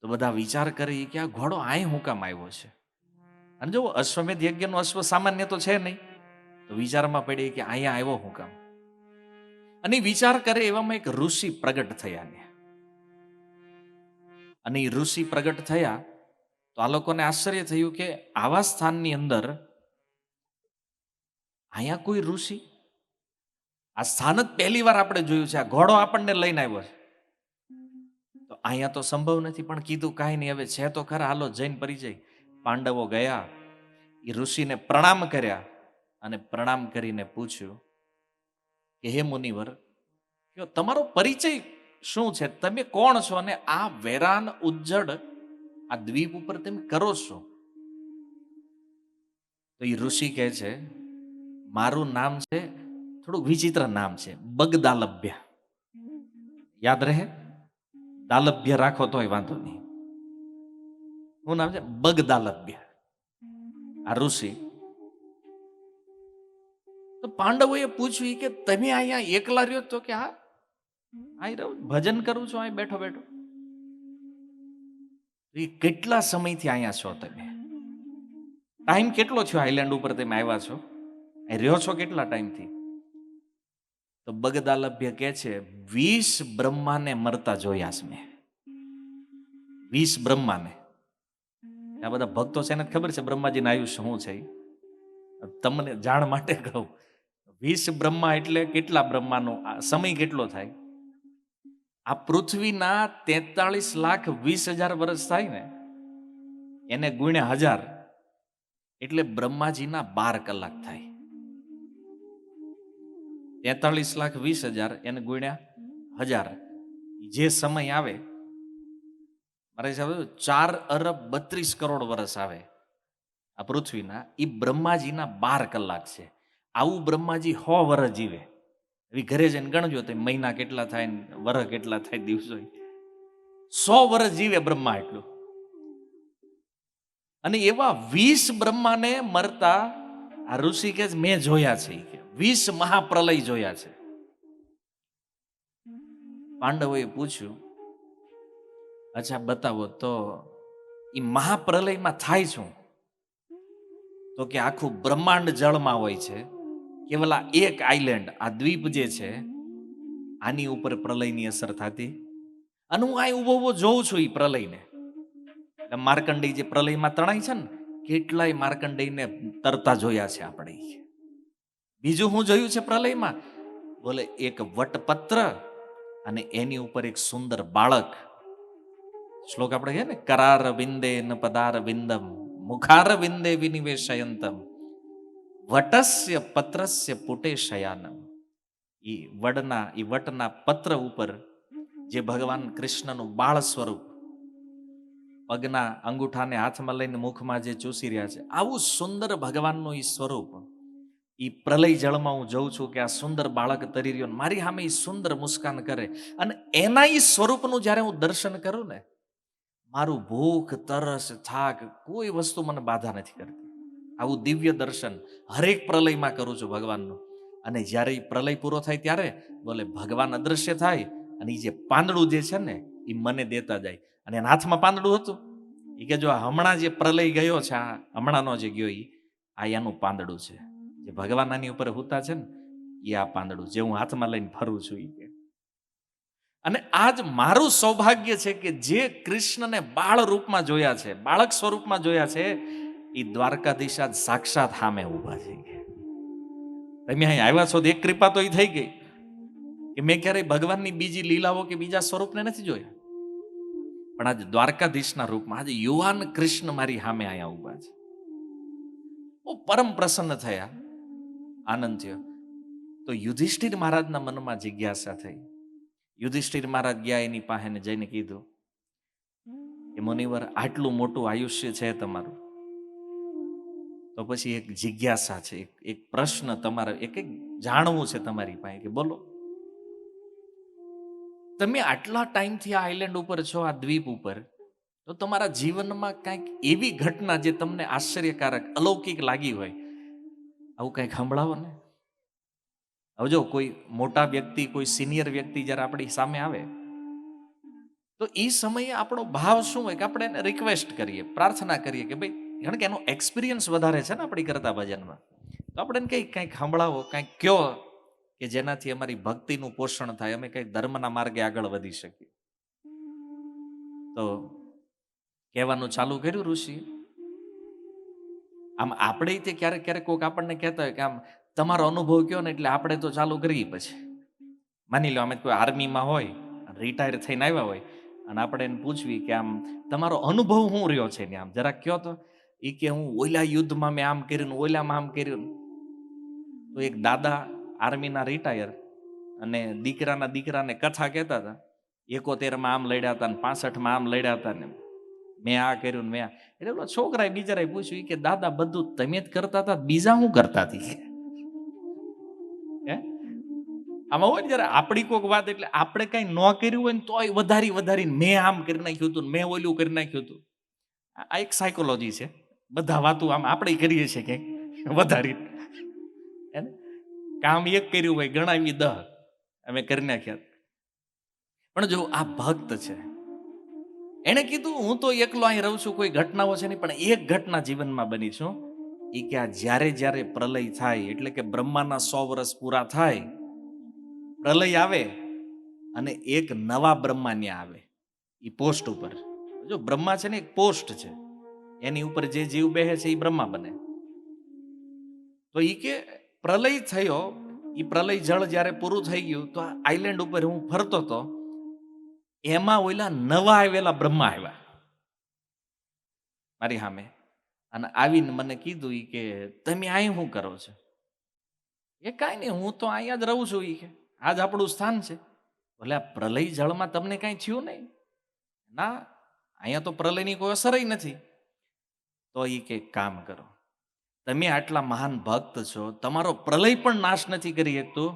[SPEAKER 1] તો બધા વિચાર કરી કે આ ઘોડો આય હું કામ આવ્યો છે? અને જો અશ્વમેધ યજ્ઞનો અશ્વ સામાન્ય તો છે નહીં. તો વિચારમાં પડી કે અહીંયા આવ્યો હું કામ? અને વિચાર કરે એવામાં એક ઋષિ પ્રગટ થયા ને. અને એ ઋષિ પ્રગટ થયા તો આ લોકોને આશ્ચર્ય થયું કે આવા સ્થાનની અંદર અહીંયા કોઈ ઋષિ, આ સ્થાન જ પહેલી વાર આપણે જોયું છે. આ ઘોડો આપણને લઈને આવ્યો છે, તો અહીંયા તો સંભવ નથી. પણ કીધું કાંઈ નહીં, હવે છે તો ખરા, હાલો જૈન પરિચય. પાંડવો ગયા, એ ઋષિને પ્રણામ કર્યા, અને પ્રણામ કરીને પૂછ્યું કે હે મુનિવર, તમારો પરિચય શું છે? તમે કોણ છો? અને આ વેરાન ઉજ્જડ આ દ્વીપ ઉપર તમે કરો છો? તો એ ઋષિ કહે છે, મારું નામ છે, થોડું વિચિત્ર નામ છે, બગદાલભ્ય. યાદ રહે? દાલભ્ય રાખો તોય વાંધો નહીં. શું નામ છે? બગદાલભ્ય. આ ઋષિ. તો પાંડવોએ પૂછ્યું કે તમે અહીંયા એકલા રહ્યો? તો કે હા, અહીં રહું, ભજન કરું છું અહીં બેઠો બેઠો. કેટલા સમયથી અહીંયા છો તમે? ટાઈમ કેટલો થયો આઈલેન્ડ ઉપર તમે આવ્યા છો? અહીં રહ્યો છો કેટલા ટાઈમથી? તો બગદાલભ્ય કહે છે, 20 બ્રહ્માને મરતા જોયા છે મેં. 20 બ્રહ્માને. આ બધા ભક્તો છે એને ખબર છે બ્રહ્માજીના આયુષ્ય શું છે. તમને જાણ માટે કહું, 20 બ્રહ્મા એટલે કેટલા બ્રહ્માનો સમય કેટલો થાય? આ પૃથ્વીના 43,20,000 વર્ષ થાય ને, એને ગુણ્યા 1000 એટલે બ્રહ્માજીના 12 કલાક થાય. 43,20,000 એને ગુણ્યા 1000, જે સમય આવે મારે હિસાબે 4,32,00,00,000 વર્ષ આવે આ પૃથ્વીના. એ બ્રહ્માજીના 12 કલાક છે. આવું બ્રહ્માજી 100 વર્ષ જીવે. એવી ઘરે જઈને ગણજો તો મહિના કેટલા થાય, વર્ષ કેટલા થાય, દિવસો. 100 વર્ષ જીવે બ્રહ્મા એટલું. અને એવા 20 બ્રહ્માને મરતા આ ઋષિ કે મેં જોયા છે, ઈ કે 20 મહાપ્રલય જોયા છે. પાંડવોએ પૂછ્યું, અચ્છા બતાવો તો એ મહાપ્રલયમાં થાય શું? તો કે આખું બ્રહ્માંડ જળમાં હોય છે, કેવલ આ એક આઈલેન્ડ, આ દ્વીપ જે છે આની ઉપર પ્રલયની અસર થતી. અને હું અહીં ઉભો ઉભો જોઉં છું એ પ્રલયને. એટલે માર્કંડેય જે પ્રલયમાં તણાય છે ને, કેટલાય માર્કંડેયને તરતા જોયા છે આપણે. બીજું હું જોયું છે પ્રલયમાં? બોલે એક વટપત્ર અને એની ઉપર એક સુંદર બાળક. શ્લોક આપણે કહે ને, કરાર વિંદે ન પદાર વિંદમ મુખાર વિંદે વિનિવેશયંતમ વટસ્ય પત્રસ્ય પુટે શયાનમ. ઈ વટના પત્ર ઉપર જે ભગવાન કૃષ્ણનું બાળ સ્વરૂપ પગના અંગૂઠાને હાથમાં લઈને મુખમાં જે ચૂસી રહ્યા છે, આવું સુંદર ભગવાનનું ઈ સ્વરૂપ ઈ પ્રલય જળમાં હું જોઉં છું કે આ સુંદર બાળક તરી રહ્યો, મારી સામે ઈ સુંદર મુસ્કાન કરે. અને એના ઈ સ્વરૂપનું જ્યારે હું દર્શન કરું ને, મારું ભૂખ, તરસ, થાક કોઈ વસ્તુ મને બાધા નથી કરતી. આવું દિવ્ય દર્શન હરેક પ્રલયમાં કરું છું ભગવાનનું. અને જ્યારે એ પ્રલય પૂરો થાય ત્યારે બોલે ભગવાન અદ્રશ્ય થાય અને એ જે પાંદડું જે છે ને એ મને દેતા જાય. અને એના હાથમાં પાંદડું હતું. એ કે જો હમણાં જે પ્રલય ગયો છે, આ હમણાંનો જે ગયો આ એનું પાંદડું છે. જે ભગવાન આની ઉપર હુતા છે ને એ આ પાંદડું જે હું હાથમાં લઈને ફરું છું. એ કે અને આજ મારું સૌભાગ્ય છે કે જે કૃષ્ણને બાળ રૂપમાં જોયા છે, બાળક સ્વરૂપમાં જોયા છે, એ દ્વારકાધીશ આજ સાક્ષાત સામે ઉભા છે. તમે અહીં આવ્યા છો, એક કૃપા તો એ થઈ ગઈ કે મેં ક્યારેય ભગવાનની બીજી લીલાઓ કે બીજા સ્વરૂપને નથી જોયા. પણ આજે દ્વારકાધીશના રૂપમાં આજે યુવાન કૃષ્ણ મારી સામે અહીંયા ઉભા છે. બહુ પરમ પ્રસન્ન થયા, આનંદ થયો. તો યુધિષ્ઠિર મહારાજના મનમાં જિજ્ઞાસા થઈ. યુધિષ્ઠિર મહારાજ ગયા એની પાસે જઈને કીધું કે મુનિવર આટલું મોટું આયુષ્ય છે તમારું, તો પછી એક જિજ્ઞાસા છે, એક પ્રશ્ન તમારે એક જાણવું છે તમારી પાસે કે બોલો, તમે આટલા ટાઈમથી આ આઈલેન્ડ ઉપર છો, આ દ્વીપ ઉપર, તો તમારા જીવનમાં કંઈક એવી ઘટના જે તમને આશ્ચર્યકારક અલૌકિક લાગી હોય, આવું કંઈક સંભળાવો ને. હવે જો કોઈ મોટા વ્યક્તિ, કોઈ સિનિયર વ્યક્તિ જ્યારે આપણી સામે આવે તો એ સમયે આપણો ભાવ શું હોય કે આપણે એને રિક્વેસ્ટ કરીએ, પ્રાર્થના કરીએ કે ભાઈ, કારણ કે એનો એક્સપિરિયન્સ વધારે છે ને આપણી કરતા ભજનમાં, તો આપણે એને કંઈક સંભળાવો, કંઈક કયો કે જેનાથી અમારી ભક્તિનું પોષણ થાય, અમે કંઈક ધર્મના માર્ગે આગળ વધી શકીએ. તો કહેવાનું ચાલુ કર્યું ઋષિ. આમ આપણે તે ક્યારેક ક્યારેક કોઈક આપણને કહેતા હોય કે આમ તમારો અનુભવ કયો ને, એટલે આપણે તો ચાલુ કરીએ. પછી માની લો અમે કોઈ આર્મીમાં હોય, રિટાયર થઈને આવ્યા હોય અને આપણે એને પૂછવી કે આમ તમારો અનુભવ શું રહ્યો છે ને, આમ જરાક કયો તો. એ કે હું ઓલા યુદ્ધમાં મેં આમ કર્યું, ઓલામાં આમ કર્યું. તો એક દાદા આર્મીના રિટાયર અને દીકરાને કથા કહેતા હતા, 71માં આમ લડ્યા હતા ને 65માં આમ લડ્યા હતા ને મેં આ કર્યું ને મેં આ. એટલે છોકરાએ બિચારાએ પૂછ્યું કે દાદા બધું તમે જ કરતા હતા, બીજા શું કરતા હતી? આમાં હોય ને જયારે આપણી કોઈક વાત, એટલે આપણે કઈ ન કર્યું હોય ને તોય વધારીને મેં આમ કરી નાખ્યું હતું, મેં ઓલું કરી નાખ્યું હતું. આ એક સાયકોલોજી છે. બધા વાતો આમ આપણે કરીએ છીએ ક્યાંક વધારીને. કામ એક કર્યું હોય ગણાવી 10 અમે કરી નાખ્યા. પણ જો આ ભક્ત છે, એને કીધું હું તો એકલો અહીં રહું છું, કોઈ ઘટનાઓ છે નહીં, પણ એક ઘટના જીવનમાં બની છું. એ કે આ જ્યારે પ્રલય થાય, એટલે કે બ્રહ્માના 100 વર્ષ પૂરા થાય, પ્રલય આવે અને એક નવા બ્રહ્મા ન્યા આવે એ પોસ્ટ ઉપર. જો બ્રહ્મા છે ને એક પોસ્ટ છે, એની ઉપર જે જીવ બેહે છે એ બ્રહ્મા બને. તો એ કે પ્રલય થયો, એ પ્રલય જળ જ્યારે પૂરું થઈ ગયું તો આ આઈલેન્ડ ઉપર હું ફરતો હતો, એમાં ઓલા નવા આવેલા બ્રહ્મા આવ્યા મારી સામે અને આવીને મને કીધું કે તમે અહીં શું કરો છો? એ કાંઈ નહીં, હું તો અહીંયા જ રહું છું. એ કે આજ આપણું સ્થાન છે. ભલે આ પ્રલય જળમાં તમને કાંઈ થયું નહીં? ના, અહીંયા તો પ્રલયની કોઈ અસર નથી. તો એ કે કામ કરો, તમે આટલા મહાન ભક્ત છો, તમારો પ્રલય પણ નાશ નથી કરી શકતું,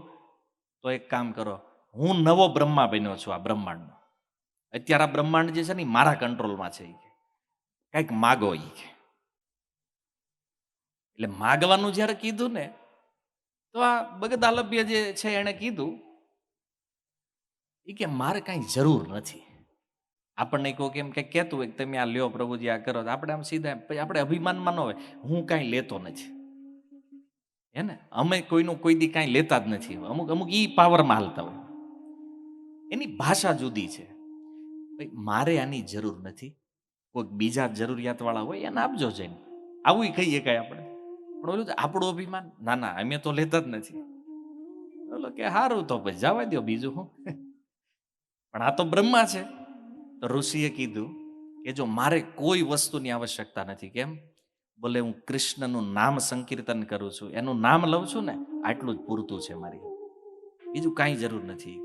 [SPEAKER 1] તો એક કામ કરો, હું નવો બ્રહ્મા બન્યો છું આ બ્રહ્માંડનો. અત્યારે આ બ્રહ્માંડ જે છે ને મારા કંટ્રોલમાં છે. કંઈક માગો. એ એટલે માગવાનું જ્યારે કીધું ને તો આ બગદાલભ્ય જે છે એણે કીધું એ કે મારે કાંઈ જરૂર નથી. આપણને કોઈ કેમ કંઈક કહેતું હોય કે તમે આ લ્યો પ્રભુજી આ કરો, આપણે આમ સીધા પછી આપણે અભિમાનમાં ન હોય, હું કાંઈ લેતો નથી. હે ને, અમે કોઈનું કોઈ દી કાંઈ લેતા જ નથી. અમુક અમુક ઈ પાવરમાં હાલતા હોય, એની ભાષા જુદી છે. ભાઈ મારે આની જરૂર નથી, કોઈક બીજા જરૂરિયાતવાળા હોય એને આપજો જઈને, આવું કહીએ કાંઈ આપણે. પણ ઓલું આપણું અભિમાન, ના ના અમે તો લેતા જ નથી. બોલો કે સારું તો પછી જવા દો, બીજું હું. પણ આ તો બ્રહ્મા છે. તો ઋષિએ કીધું કે જો મારે કોઈ વસ્તુની આવશ્યકતા નથી. કેમ? બોલે હું કૃષ્ણનું નામ સંકીર્તન કરું છું, એનું નામ લઉં છું ને, આટલું જ પૂરતું છે મારી, બીજું કાંઈ જરૂર નથી.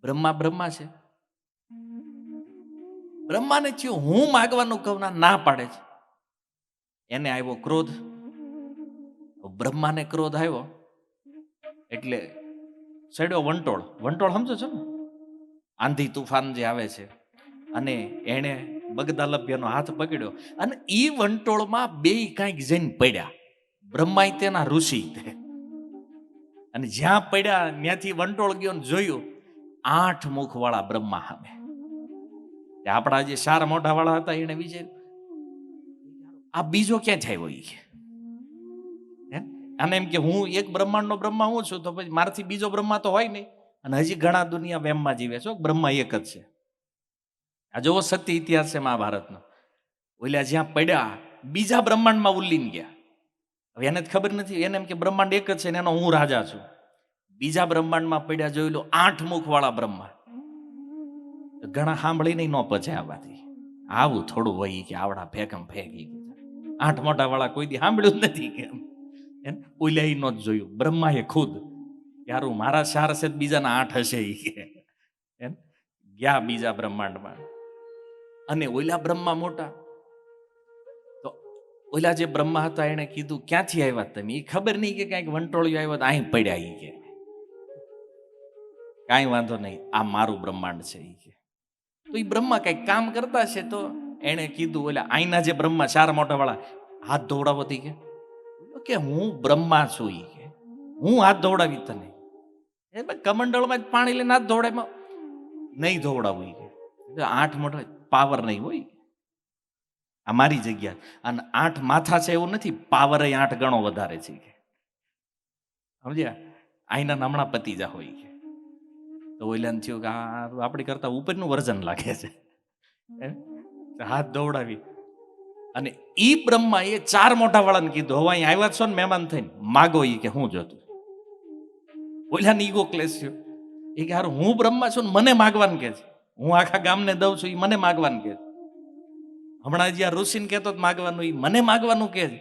[SPEAKER 1] બ્રહ્મા બ્રહ્મા છે. બ્રહ્માને થયું હું માગવાનું કહું ના પાડે છે. એને આવ્યો ક્રોધ. બ્રહ્માને ક્રોધ આવ્યો એટલે સડ્યો વંટોળ. વંટોળ સમજો છો ને, આંધી તુફાન જે આવે છે. અને એણે બગદાલભ્યનો હાથ પકડ્યો અને ઈ વંટોળમાં બે કાંઈક જઈને પડ્યા. બ્રહ્મા તેના ઋષિ, અને જ્યાં પડ્યા ત્યાંથી વંટોળ ગયો ને જોયું 8 મુખ વાળા બ્રહ્મા સામે. આપણા જે 4 મોઢા વાળા હતા એને વિચાર્યું આ બીજો ક્યાંથી આવ્યો? ઈ આને એમ કે હું એક બ્રહ્માંડનો બ્રહ્મા હું છું, તો પછી મારથી બીજો બ્રહ્મા તો હોય નહીં. અને હજી ઘણા દુનિયા વેમમાં જીવે છે, બ્રહ્મા એક જ છે. આ જોવો સત્ય ઇતિહાસ છે મહાભારતનો. ઓલા જ્યાં પડ્યા બીજા બ્રહ્માંડમાં ઉલ્લીન ગયા. હવે એને જ ખબર નથી, એને એમ કે બ્રહ્માંડ એક જ છે ને એનો હું રાજા છું. બીજા બ્રહ્માંડમાં પડ્યા જોઈ લો 8 મુખ વાળા બ્રહ્મા. ઘણા સાંભળીને ન પચે આ વાત. આવું થોડું હોય કે આવડા ફેકમ ફેંકી 8 મોઢા વાળા કોઈ દી સાંભળ્યું જ નથી. કેમ? ઓલા નો જ જોયું. બ્રહ્માએ ખુદ યારું મારા 4 છે, બીજાના 8 હશે. ઈ કે ગયા બીજા બ્રહ્માંડમાં. અને ઓલા બ્રહ્મા મોટા, તો ઓલા જે બ્રહ્મા હતા એને કીધું ક્યાંથી આવ્યા તમે? એ ખબર નહીં કે કાંઈક વંટોળિયો આવ્યો તો અહીં પડ્યા. ઈ કે કાંઈ વાંધો નહીં, આ મારું બ્રહ્માંડ છે. ઈ કે તો એ બ્રહ્મા કંઈક કામ કરતા છે, તો એને કીધું ઓલા અહીંના જે બ્રહ્મા 4 મોટા વાળા હાથ ધોવડાવો. કે હું બ્રહ્મા છું. ઈ કે હું હાથ ધોવડાવી તને? કમંડળમાં જ પાણી લઈને હાથ ધોવડાય નહીં ધોવડાવું. ઈ કે 8 મોટા પાવર નહીં હોય. આ મારી જગ્યા. અને 8 માથા છે એવું નથી, પાવર 8 ગણો વધારે છે. સમજ્યા? આઈના હમણાં પતીજા હોય. તો ઓલાને થયું કે આ આપણી કરતા ઉપરનું વર્જન લાગે છે. હાથ દોવડાવી. અને ઈ બ્રહ્મા એ 4 મોટા વાળાને કીધું હવે અહીં આવ્યા છો ને મહેમાન થઈને, માગો. ઈ કે હું જોતું. ઓલાને ઈગો ક્લેશ થયો. એ કે હારું હું બ્રહ્મા છું ને મને માગવાનું કે છે, હું આખા ગામને દઉં છું, એ મને માગવાનું કે છે. હમણાં જ્યાં ઋષિને કહેતો માગવાનું, એ મને માગવાનું કે છે.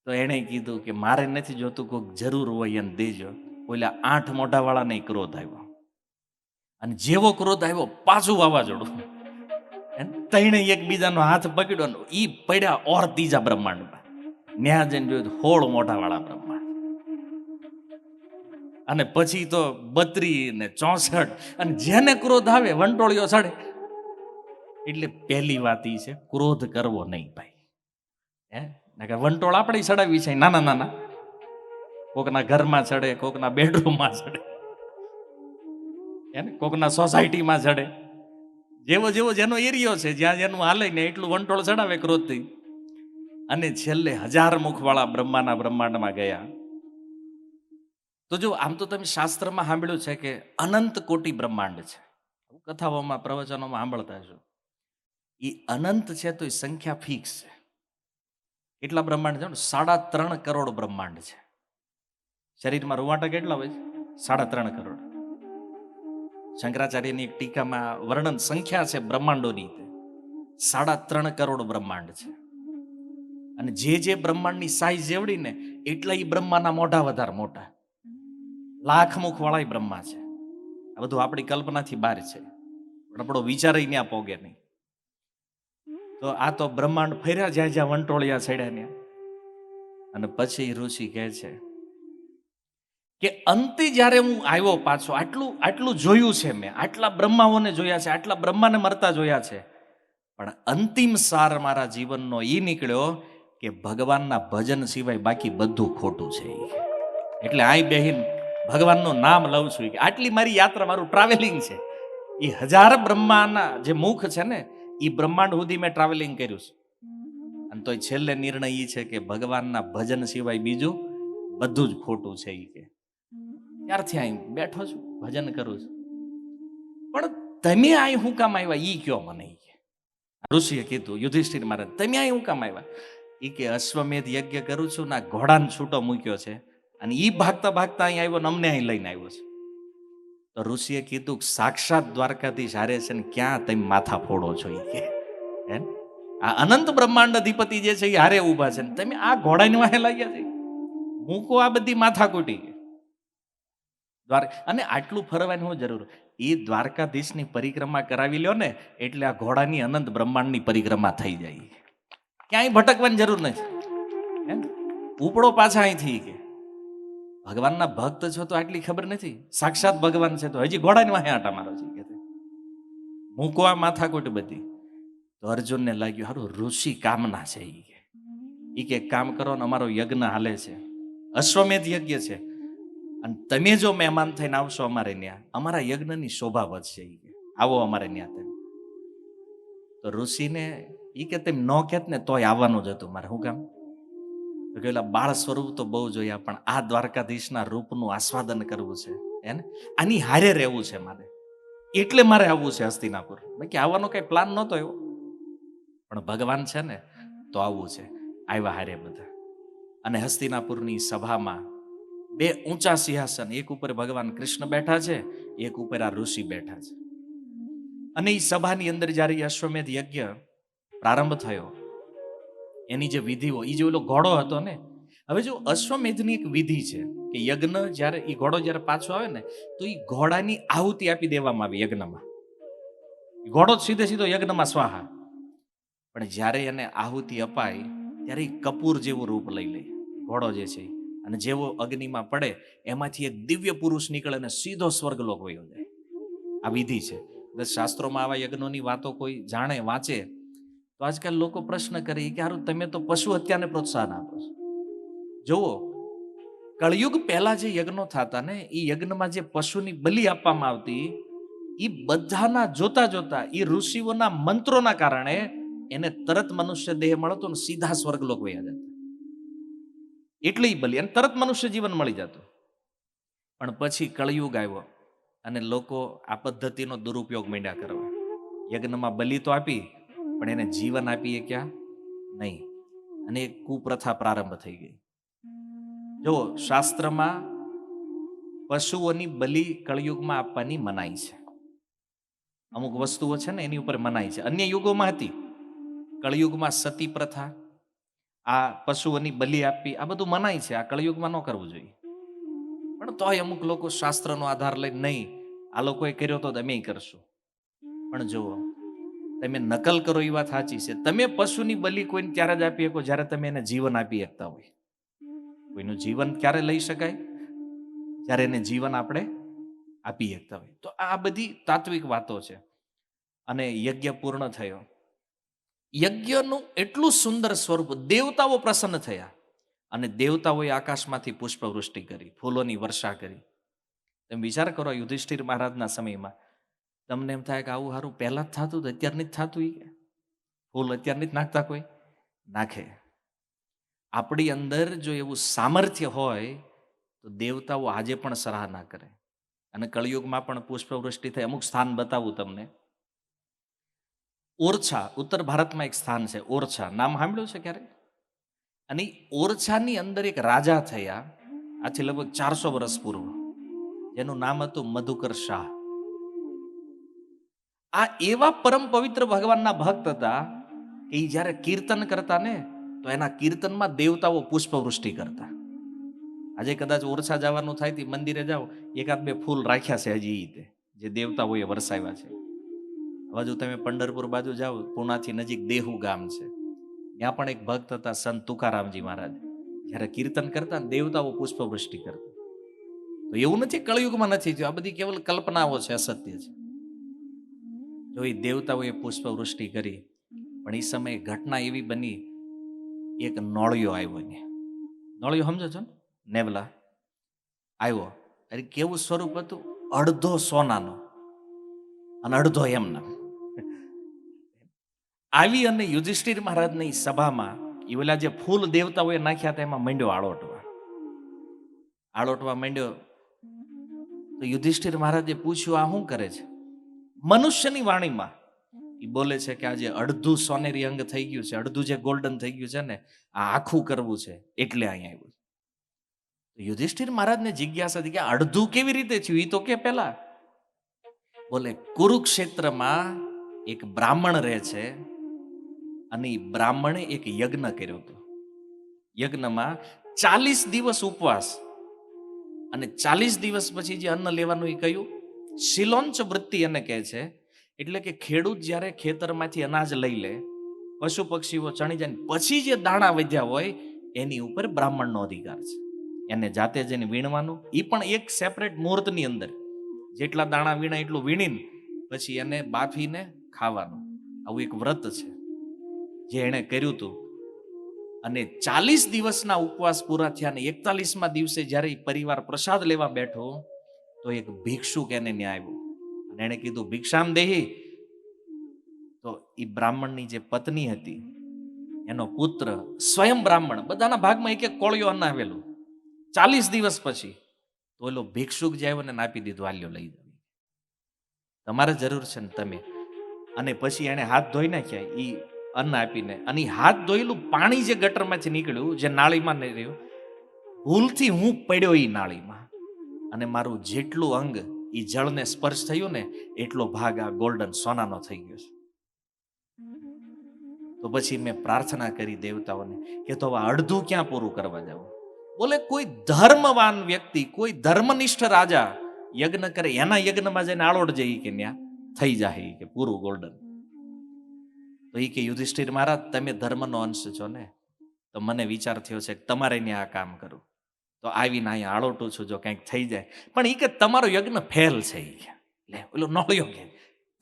[SPEAKER 1] તો એણે કીધું કે મારે નથી જોતું, કોઈક જરૂર હોય એને દેજો. ઓલા 8 મોઢા વાળાને ક્રોધ આવ્યો. અને જેવો ક્રોધ આવ્યો પાછું વાવાઝોડું. તઈને એકબીજાનો હાથ પકડ્યો ને ઈ પડ્યા ઓર ત્રીજા બ્રહ્માંડમાં. ન્યા જઈને જોયું 16 મોઢા વાળા બ્રહ્માંડ. અને પછી તો 32 ને 64. અને જેને ક્રોધ આવે વંટોળિયો ચડે. એટલે પહેલી વાત ઈ છે, ક્રોધ કરવો નહીં ભાઈ. વંટોળ આપણે ચડાવી છે નાના નાના, કોકના ઘરમાં ચડે, કોકના બેડરૂમમાં ચડે, કોકના સોસાયટીમાં ચડે. જેવો જેવો જેનો એરિયો છે, જ્યાં જેનું હાલે ને એટલું વંટોળ ચડાવે ક્રોધથી. અને છેલ્લે 1000 મુખ વાળા બ્રહ્માના બ્રહ્માંડમાં ગયા. તો જો આમ તો તમે શાસ્ત્રમાં સાંભળ્યું છે કે અનંત કોટી બ્રહ્માંડ છે. કથાઓમાં પ્રવચનોમાં સાંભળતા છો. એ અનંત છે તો એ સંખ્યા ફિક્સ છે. કેટલા બ્રહ્માંડ છે? 3.5 કરોડ બ્રહ્માંડ છે. શરીરમાં રૂવાટા કેટલા હોય છે? 3.5 કરોડ. શંકરાચાર્યની એક ટીકામાં વર્ણન સંખ્યા છે બ્રહ્માંડોની, 3.5 કરોડ બ્રહ્માંડ છે. અને જે બ્રહ્માંડની સાઈઝ જેવડી ને એટલા એ બ્રહ્માના મોઢા વધારે મોટા. લાખ મુખ વાળા બ્રહ્મા છે. આ બધું આપણી કલ્પનાથી બહાર છે, આપણો વિચાર ત્યાં પોગે નહીં. તો આ તો બ્રહ્માંડ ફર્યા જ્યાં જ્યાં વંટોળિયા ચડ્યા ને. અને પછી ઋષિ કહે છે કે અંતે જ્યારે હું આવ્યો પાછો, આટલું જોયું છે મેં, આટલા બ્રહ્માઓને જોયા છે, આટલા બ્રહ્માને મરતા જોયા છે. પણ અંતિમ સાર મારા જીવનનો એ નીકળ્યો કે ભગવાનના ભજન સિવાય બાકી બધું ખોટું છે. એટલે આઈ બેહીન ભગવાનનું નામ લઉં છું કે આટલી મારી યાત્રા, મારું ટ્રાવેલિંગ છે. એ 1000 બ્રહ્માના જે મુખ છે ને, એ બ્રહ્માંડ સુધી મેં ટ્રાવેલિંગ કર્યું છે. અને તોય છેલ્લે નિર્ણય એ છે કે ભગવાનના ભજન સિવાય બીજું બધું જ ખોટું છે. એ કે ત્યારથી અહીં બેઠો છું, ભજન કરું છું. પણ તમે અહીં હું કામ આવ્યા ઈ કયો મને. ઋષિએ કીધું, યુધિષ્ઠિર મહારાજ તમે અહીં હું કામ આવ્યા? એ કે અશ્વમેધ યજ્ઞ કરું છું ના, ઘોડાને છૂટો મૂક્યો છે અને ઈ ભાગતા ભાગતા અહીં આવ્યો ને અમને અહીં લઈને આવ્યો છે. તો ઋષિએ કીધું, સાક્ષાત દ્વારકાધીશ હારે છે ને ક્યાં તમે માથા ફોડો છો? એ કે હે, આ અનંત બ્રહ્માંડ અધિપતિ જે છે એ હારે ઊભા છે ને તમે આ ઘોડાની વાહે લાગ્યા છે. મૂકો આ બધી માથાકૂટી. અને આટલું ફરવાની શું જરૂર? એ દ્વારકાધીશની પરિક્રમા કરાવી લ્યો ને એટલે આ ઘોડાની અનંત બ્રહ્માંડની પરિક્રમા થઈ જાય. ક્યાંય ભટકવાની જરૂર નથી. ઉપડો પાછા અહીંથી કે ભગવાનના ભક્ત છો તો આટલી ખબર નથી, સાક્ષાત ભગવાન છે તો હજી ઘોડાની વાહે આટા મારો છે કે મૂકો આ માથાકૂટ બધી. તો અર્જુનને લાગ્યું હારું ઋષિ કામના છે. એ કે કામ કરો ને, અમારો યજ્ઞ હાલે છે, અશ્વમેધ યજ્ઞ છે, અને તમે જો મહેમાન થઈને આવશો અમારે ત્યાં, અમારા યજ્ઞની શોભા વધશે. આવો અમારે ત્યાં. તેમ તો ઋષિને એ કે તેમ ન કહેત ને તોય આવવાનું જ હતું મારે. શું કામ? તો પેલા બાળ સ્વરૂપ તો બહુ જોયા, પણ આ દ્વારકાધીશના રૂપનું આસ્વાદન કરવું છે, એને આની હારે રહેવું છે મારે, એટલે મારે આવવું છે હસ્તિનાપુર. બાકી આવવાનો કઈ પ્લાન નહોતો એવો, પણ ભગવાન છે ને તો આવવું છે. આવ્યા હારે બધા. અને હસ્તિનાપુરની સભામાં 2 ઊંચા સિંહાસન, એક ઉપર ભગવાન કૃષ્ણ બેઠા છે, એક ઉપર આ ઋષિ બેઠા છે. અને એ સભાની અંદર જયારે અશ્વમેધ યજ્ઞ પ્રારંભ થયો, એની જે વિધિ હોય, એ જે ઓલો ઘોડો હતો ને, હવે જો અશ્વમેધની એક વિધિ છે કે યજ્ઞ જ્યારે એ ઘોડો જ્યારે પાછો આવે ને તો એ ઘોડાની આહુતિ આપી દેવામાં આવે યજ્ઞમાં. ઘોડો સીધે સીધો યજ્ઞમાં સ્વાહા. પણ જ્યારે એને આહુતિ અપાય ત્યારે એ કપૂર જેવું રૂપ લઈ લે ઘોડો જે છે, અને જેવો અગ્નિમાં પડે એમાંથી એક દિવ્ય પુરુષ નીકળે અને સીધો સ્વર્ગલોક વયો જાય. આ વિધિ છે. શાસ્ત્રોમાં આવા યજ્ઞોની વાતો કોઈ જાણે, વાંચે તો આજકાલ લોકો પ્રશ્ન કરે કે હારું તમે તો પશુ હત્યાને પ્રોત્સાહન આપો છો. જુઓ, કળયુગ પહેલા જે યજ્ઞો થતા ને, એ યજ્ઞમાં જે પશુની બલિ આપવામાં આવતી, એ બધાના જોતા જોતા એ ઋષિઓના મંત્રોના કારણે એને તરત મનુષ્ય દેહ મળતો ને સીધા સ્વર્ગલોક વયા જતા. એટલી બલિ અને તરત મનુષ્ય જીવન મળી જતું. પણ પછી કળયુગ આવ્યો અને લોકો આ પદ્ધતિનો દુરુપયોગ માંડ્યા કરવા. યજ્ઞમાં બલિ તો આપી પણ એને જીવન આપીએ ક્યાં? નહીં. અને એક કુપ્રથા પ્રારંભ થઈ ગઈ. જો શાસ્ત્રમાં પશુઓની બલિ કળયુગમાં આપવાની મનાઈ છે. અમુક વસ્તુઓ છે ને એની ઉપર મનાઈ છે. અન્ય યુગોમાં હતી. કળયુગમાં સતી પ્રથા, આ પશુઓની બલિ આપવી, આ બધું મનાઈ છે. આ કળયુગમાં ન કરવું જોઈએ. પણ તોય અમુક લોકો શાસ્ત્રનો આધાર લઈને નહીં, આ લોકોએ કર્યો તો અમે કરશું. પણ જુઓ, તમે નકલ કરો એ વાત સાચી છે. તમે પશુની બલિ કોઈને ત્યારે જ આપી શકો જ્યારે તમે એને જીવન આપી શકતા હોય. કોઈનું જીવન ક્યારે લઈ શકાય? જ્યારે એને જીવન આપણે આપી શકતા હોય. તો આ બધી તાત્વિક વાતો છે. અને યજ્ઞ પૂર્ણ થયો. યજ્ઞનું એટલું સુંદર સ્વરૂપ, દેવતાઓ પ્રસન્ન થયા અને દેવતાઓએ આકાશમાંથી પુષ્પવૃષ્ટિ કરી, ફૂલોની વર્ષા કરી. તમે વિચાર કરો, યુધિષ્ઠિર મહારાજના સમયમાં તમને એમ થાય કે આવું સારું પહેલા જ થતું, અત્યાર નથી થતું. ફૂલ અત્યાર નથી નાખતા, કોઈ નાખે. આપણી અંદર જો એવું સામર્થ્ય હોય તો દેવતાઓ આજે પણ સરાહના કરે. અને કળિયુગમાં પણ પુષ્પવૃષ્ટિ થઈ. અમુક સ્થાન બતાવું તમને. ઓરછા, ઉત્તર ભારતમાં એક સ્થાન છે ઓરછા, નામ સાંભળ્યું છે ક્યારે? અને ઓરછાની અંદર એક રાજા થયા, આથી લગભગ 400 વર્ષ પૂર્વ, જેનું નામ હતું મધુકર શાહ. આ એવા પરમ પવિત્ર ભગવાનના ભક્ત હતા કે એ જ્યારે કીર્તન કરતા ને તો એના કીર્તનમાં દેવતાઓ પુષ્પવૃષ્ટિ કરતા. આજે કદાચ ઓરછા જવાનું થાય તે મંદિરે જાઓ, 1-2 ફૂલ રાખ્યા છે હજી રીતે, જે દેવતાઓએ વરસાવ્યા છે. બાજુ તમે પંઢરપુર બાજુ જાઓ, પુનાથી નજીક દેહુ ગામ છે, ત્યાં પણ એક ભક્ત હતા સંત તુકારામજી મહારાજ. જ્યારે કીર્તન કરતા ને દેવતાઓ પુષ્પવૃષ્ટિ કરતા. તો એવું નથી કળયુગમાં નથી થયું, આ બધી કેવલ કલ્પનાઓ છે, અસત્ય છે. જો એ દેવતાઓએ પુષ્પવૃષ્ટિ કરી પણ એ સમયે ઘટના એવી બની, એક નોળિયો આવ્યો ને, નોળિયો સમજો છો ને, નેવલા આવ્યો. અરે કેવું સ્વરૂપ હતું, અડધો સોનાનો અને અડધો એમના. આવી અને યુધિષ્ઠિર મહારાજની સભામાં એ ઓલા જે ફૂલ દેવતાઓએ નાખ્યા હતા એમાં માંડ્યો આળોટવા માંડ્યો. તો યુધિષ્ઠિર મહારાજે પૂછ્યું, આ શું કરે છે? મનુષ્યની વાણીમાં એ બોલે છે કે આજે અડધું સોનેરી અંગ થઈ ગયું છે, અડધું જે ગોલ્ડન થઈ ગયું છે ને, આ આખું કરવું છે એટલે અહીંયા આવ્યું. યુધિષ્ઠિર મહારાજને જિજ્ઞાસા હતી કે અડધું કેવી રીતે થયું, એ તો કે પેલા બોલે કુરુક્ષેત્રમાં એક બ્રાહ્મણ રહે છે અને એ બ્રાહ્મણે એક યજ્ઞ કર્યો હતો. યજ્ઞમાં 40 દિવસ ઉપવાસ અને 40 દિવસ પછી જે અન્ન લેવાનું એ કયું, શિલોંચ વૃત્તિ એને કહે છે. એટલે કે ખેડૂત જ્યારે ખેતરમાંથી અનાજ લઈ લે, પશુ પક્ષીઓ ચણી જાય પછી જે દાણા વધ્યા હોય એની ઉપર બ્રાહ્મણનો અધિકાર છે. એને જાતે જઈને વીણવાનું, એ પણ એક સેપરેટ મુહૂર્તની અંદર જેટલા દાણા વીણા એટલું વીણીને પછી એને બાફીને ખાવાનું. આવું એક વ્રત છે જે એણે કર્યું હતું. અને 40 દિવસના ઉપવાસ પૂરા થયા ને 41મા દિવસે જ્યારે એ પરિવાર પ્રસાદ લેવા બેઠો તો એક ભિક્ષુક એને ન્યાય આવ્યો અને એણે કીધું, ભિક્ષામ દેહી. તો એ બ્રાહ્મણની જે પત્ની હતી, એનો પુત્ર, સ્વયં બ્રાહ્મણ, બધાના ભાગમાં એક એક કોળિયો અન્ન આવેલું. 40 દિવસ પછી તો એલો ભિક્ષુક જે આવ્યો ને આપી દીધું, આલ્યો લઈ જાવ, તમારે જરૂર છે ને તમે. અને પછી એને હાથ ધોઈ નાખ્યા એ અન્ન આપીને, અને હાથ ધોયેલું પાણી જે ગટરમાંથી નીકળ્યું, જે નાળીમાં નહીં રહ્યું, ભૂલથી હું પડ્યો એ નાળીમાં અને મારું જેટલું અંગ એ જળને સ્પર્શ થયું ને એટલો ભાગ આ ગોલ્ડન સોનાનો થઈ ગયો છે. તો પછી મેં પ્રાર્થના કરી દેવતાઓને કે તો અડધું ક્યાં પૂરું કરવા જવું. બોલે કોઈ ધર્મવાન વ્યક્તિ, કોઈ ધર્મનિષ્ઠ રાજા યજ્ઞ કરે, એના યજ્ઞમાં જઈને આળોટ જઈ કે ત્યાં થઈ જાય કે પૂરું ગોલ્ડન. તો એ કે યુધિષ્ઠિર મહારાજ, તમે ધર્મનો અંશ છો ને, તો મને વિચાર થયો છે કે તમારે ત્યાં આ કામ કરું, તો આવીને અહીંયા આળોટું છું, જો કંઈક થઈ જાય. પણ એ કે તમારો યજ્ઞ ફેલ છે. લે ઓલો નોળિયો કે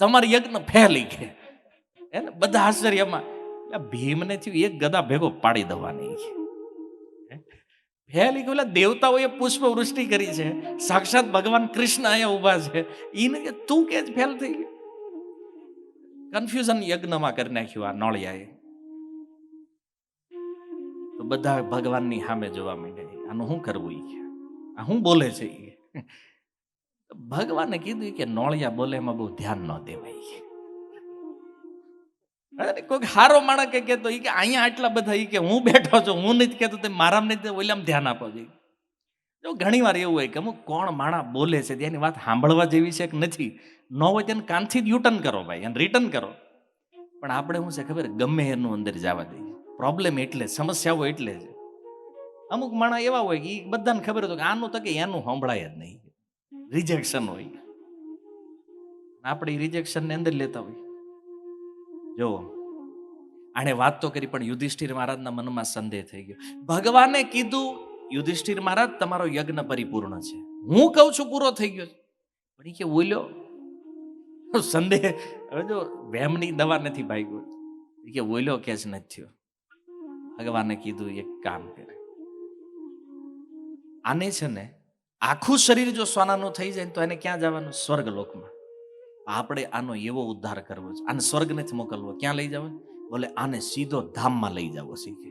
[SPEAKER 1] તમારો યજ્ઞ ફેલ કે એને બધા આશ્ચર્યમાં. ભીમને થયું એક ગદા ભેગો પાડી દેવાની ફેલ. કે ઓલા દેવતાઓએ પુષ્પ વૃષ્ટિ કરી છે, સાક્ષાત ભગવાન કૃષ્ણ અહીંયા ઉભા છે, એને કે તું કે જ ફેલ થઈ ગયો. કન્ફ્યુઝન યજ્ઞમાં કરી નાખ્યું આ નોળિયાએ. તો બધા ભગવાનની સામે જોવા માંડ્યા, આનું શું કરવું, આ શું બોલે છે. ભગવાને કીધું કે નોળિયા બોલે એમાં બહુ ધ્યાન ન દેવાય. કોઈ હારો માણસ કે કેતો કે અહીંયા આટલા બધા કે હું બેઠો છું, હું નથી કહેતો, તે મારા નથી ઓલામાં ધ્યાન આપો જોઈએ. જો ઘણી વાર એવું હોય કે અમુક કોણ માણસ બોલે છે તેની વાત સાંભળવા જેવી છે કે નથી, ન હોય તેને કાનથી જ યુટર્ન કરો ભાઈ, અને રિટર્ન કરો. પણ આપણે શું છે ખબર, ગમે એનું અંદર જવા દઈએ. પ્રોબ્લેમ એટલે, સમસ્યાઓ એટલે જ. અમુક માણસ એવા હોય કે એ બધાને ખબર હતું કે આનું તો કે એનું સંભળાય જ નહીં, રિજેક્શન હોય. આપણે રિજેક્શન ને અંદર લેતા હોય. જો આને વાત તો કરી, પણ યુધિષ્ઠિર મહારાજના મનમાં સંદેહ થઈ ગયો. ભગવાને કીધું, યુધિષ્ઠિર મહારાજ તમારો યજ્ઞ પરિપૂર્ણ છે, હું કહું છું પૂરો થઈ ગયો. પણ એ કે બોલ્યો સંદેહ. હવે જો વહેમની દવા નથી ભાગ્યો, કે બોલ્યો કે જ નથી થયો. ભગવાને કીધું એક કામ કરે, આને છે ને આખું શરીર જો સોનાનું થઈ જાય તો એને ક્યાં જવાનું, સ્વર્ગલોકમાં. આપણે આનો એવો ઉદ્ધાર કરવો છે, આને સ્વર્ગ નથી મોકલવો, ક્યાં લઈ જવો? બોલે આને સીધો ધામમાં લઈ જવો શીખે.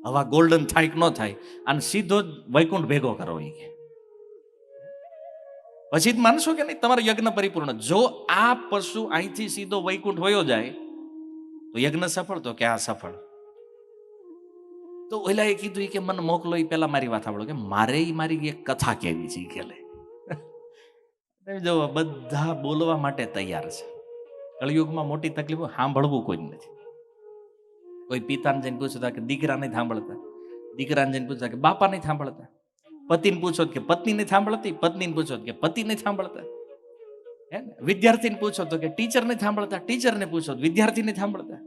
[SPEAKER 1] હવા ગોલ્ડન થાય કે ન થાય, આને સીધો જ વૈકુંઠ ભેગો કરો. કે પછી માનશો કે નહીં તમારો યજ્ઞ પરિપૂર્ણ. જો આ પશુ અહીંથી સીધો વૈકુંઠ વયો જાય તો યજ્ઞ સફળ, તો કે આ સફળ. તો ઓલા એ કીધું કે મને મોકલો, એ પેલા મારી વાત સાંભળો, કે મારે મારી એક કથા કેવી છે. કે લે જો બધા બોલવા માટે તૈયાર છે. કળિયુગમાં મોટી તકલીફ સાંભળવું કોઈ નથી. કોઈ પિતાને જઈને પૂછતા કે દીકરા નહીં સાંભળતા, દીકરાને જઈને પૂછતા કે બાપા નહીં સાંભળતા, પતિને પૂછો કે પત્ની નહીં સાંભળતી, પત્નીને પૂછો કે પતિ નહીં સાંભળતા, હે ને? વિદ્યાર્થીને પૂછો તો કે ટીચર નહીં સાંભળતા, ટીચરને પૂછો વિદ્યાર્થી નહીં સાંભળતા.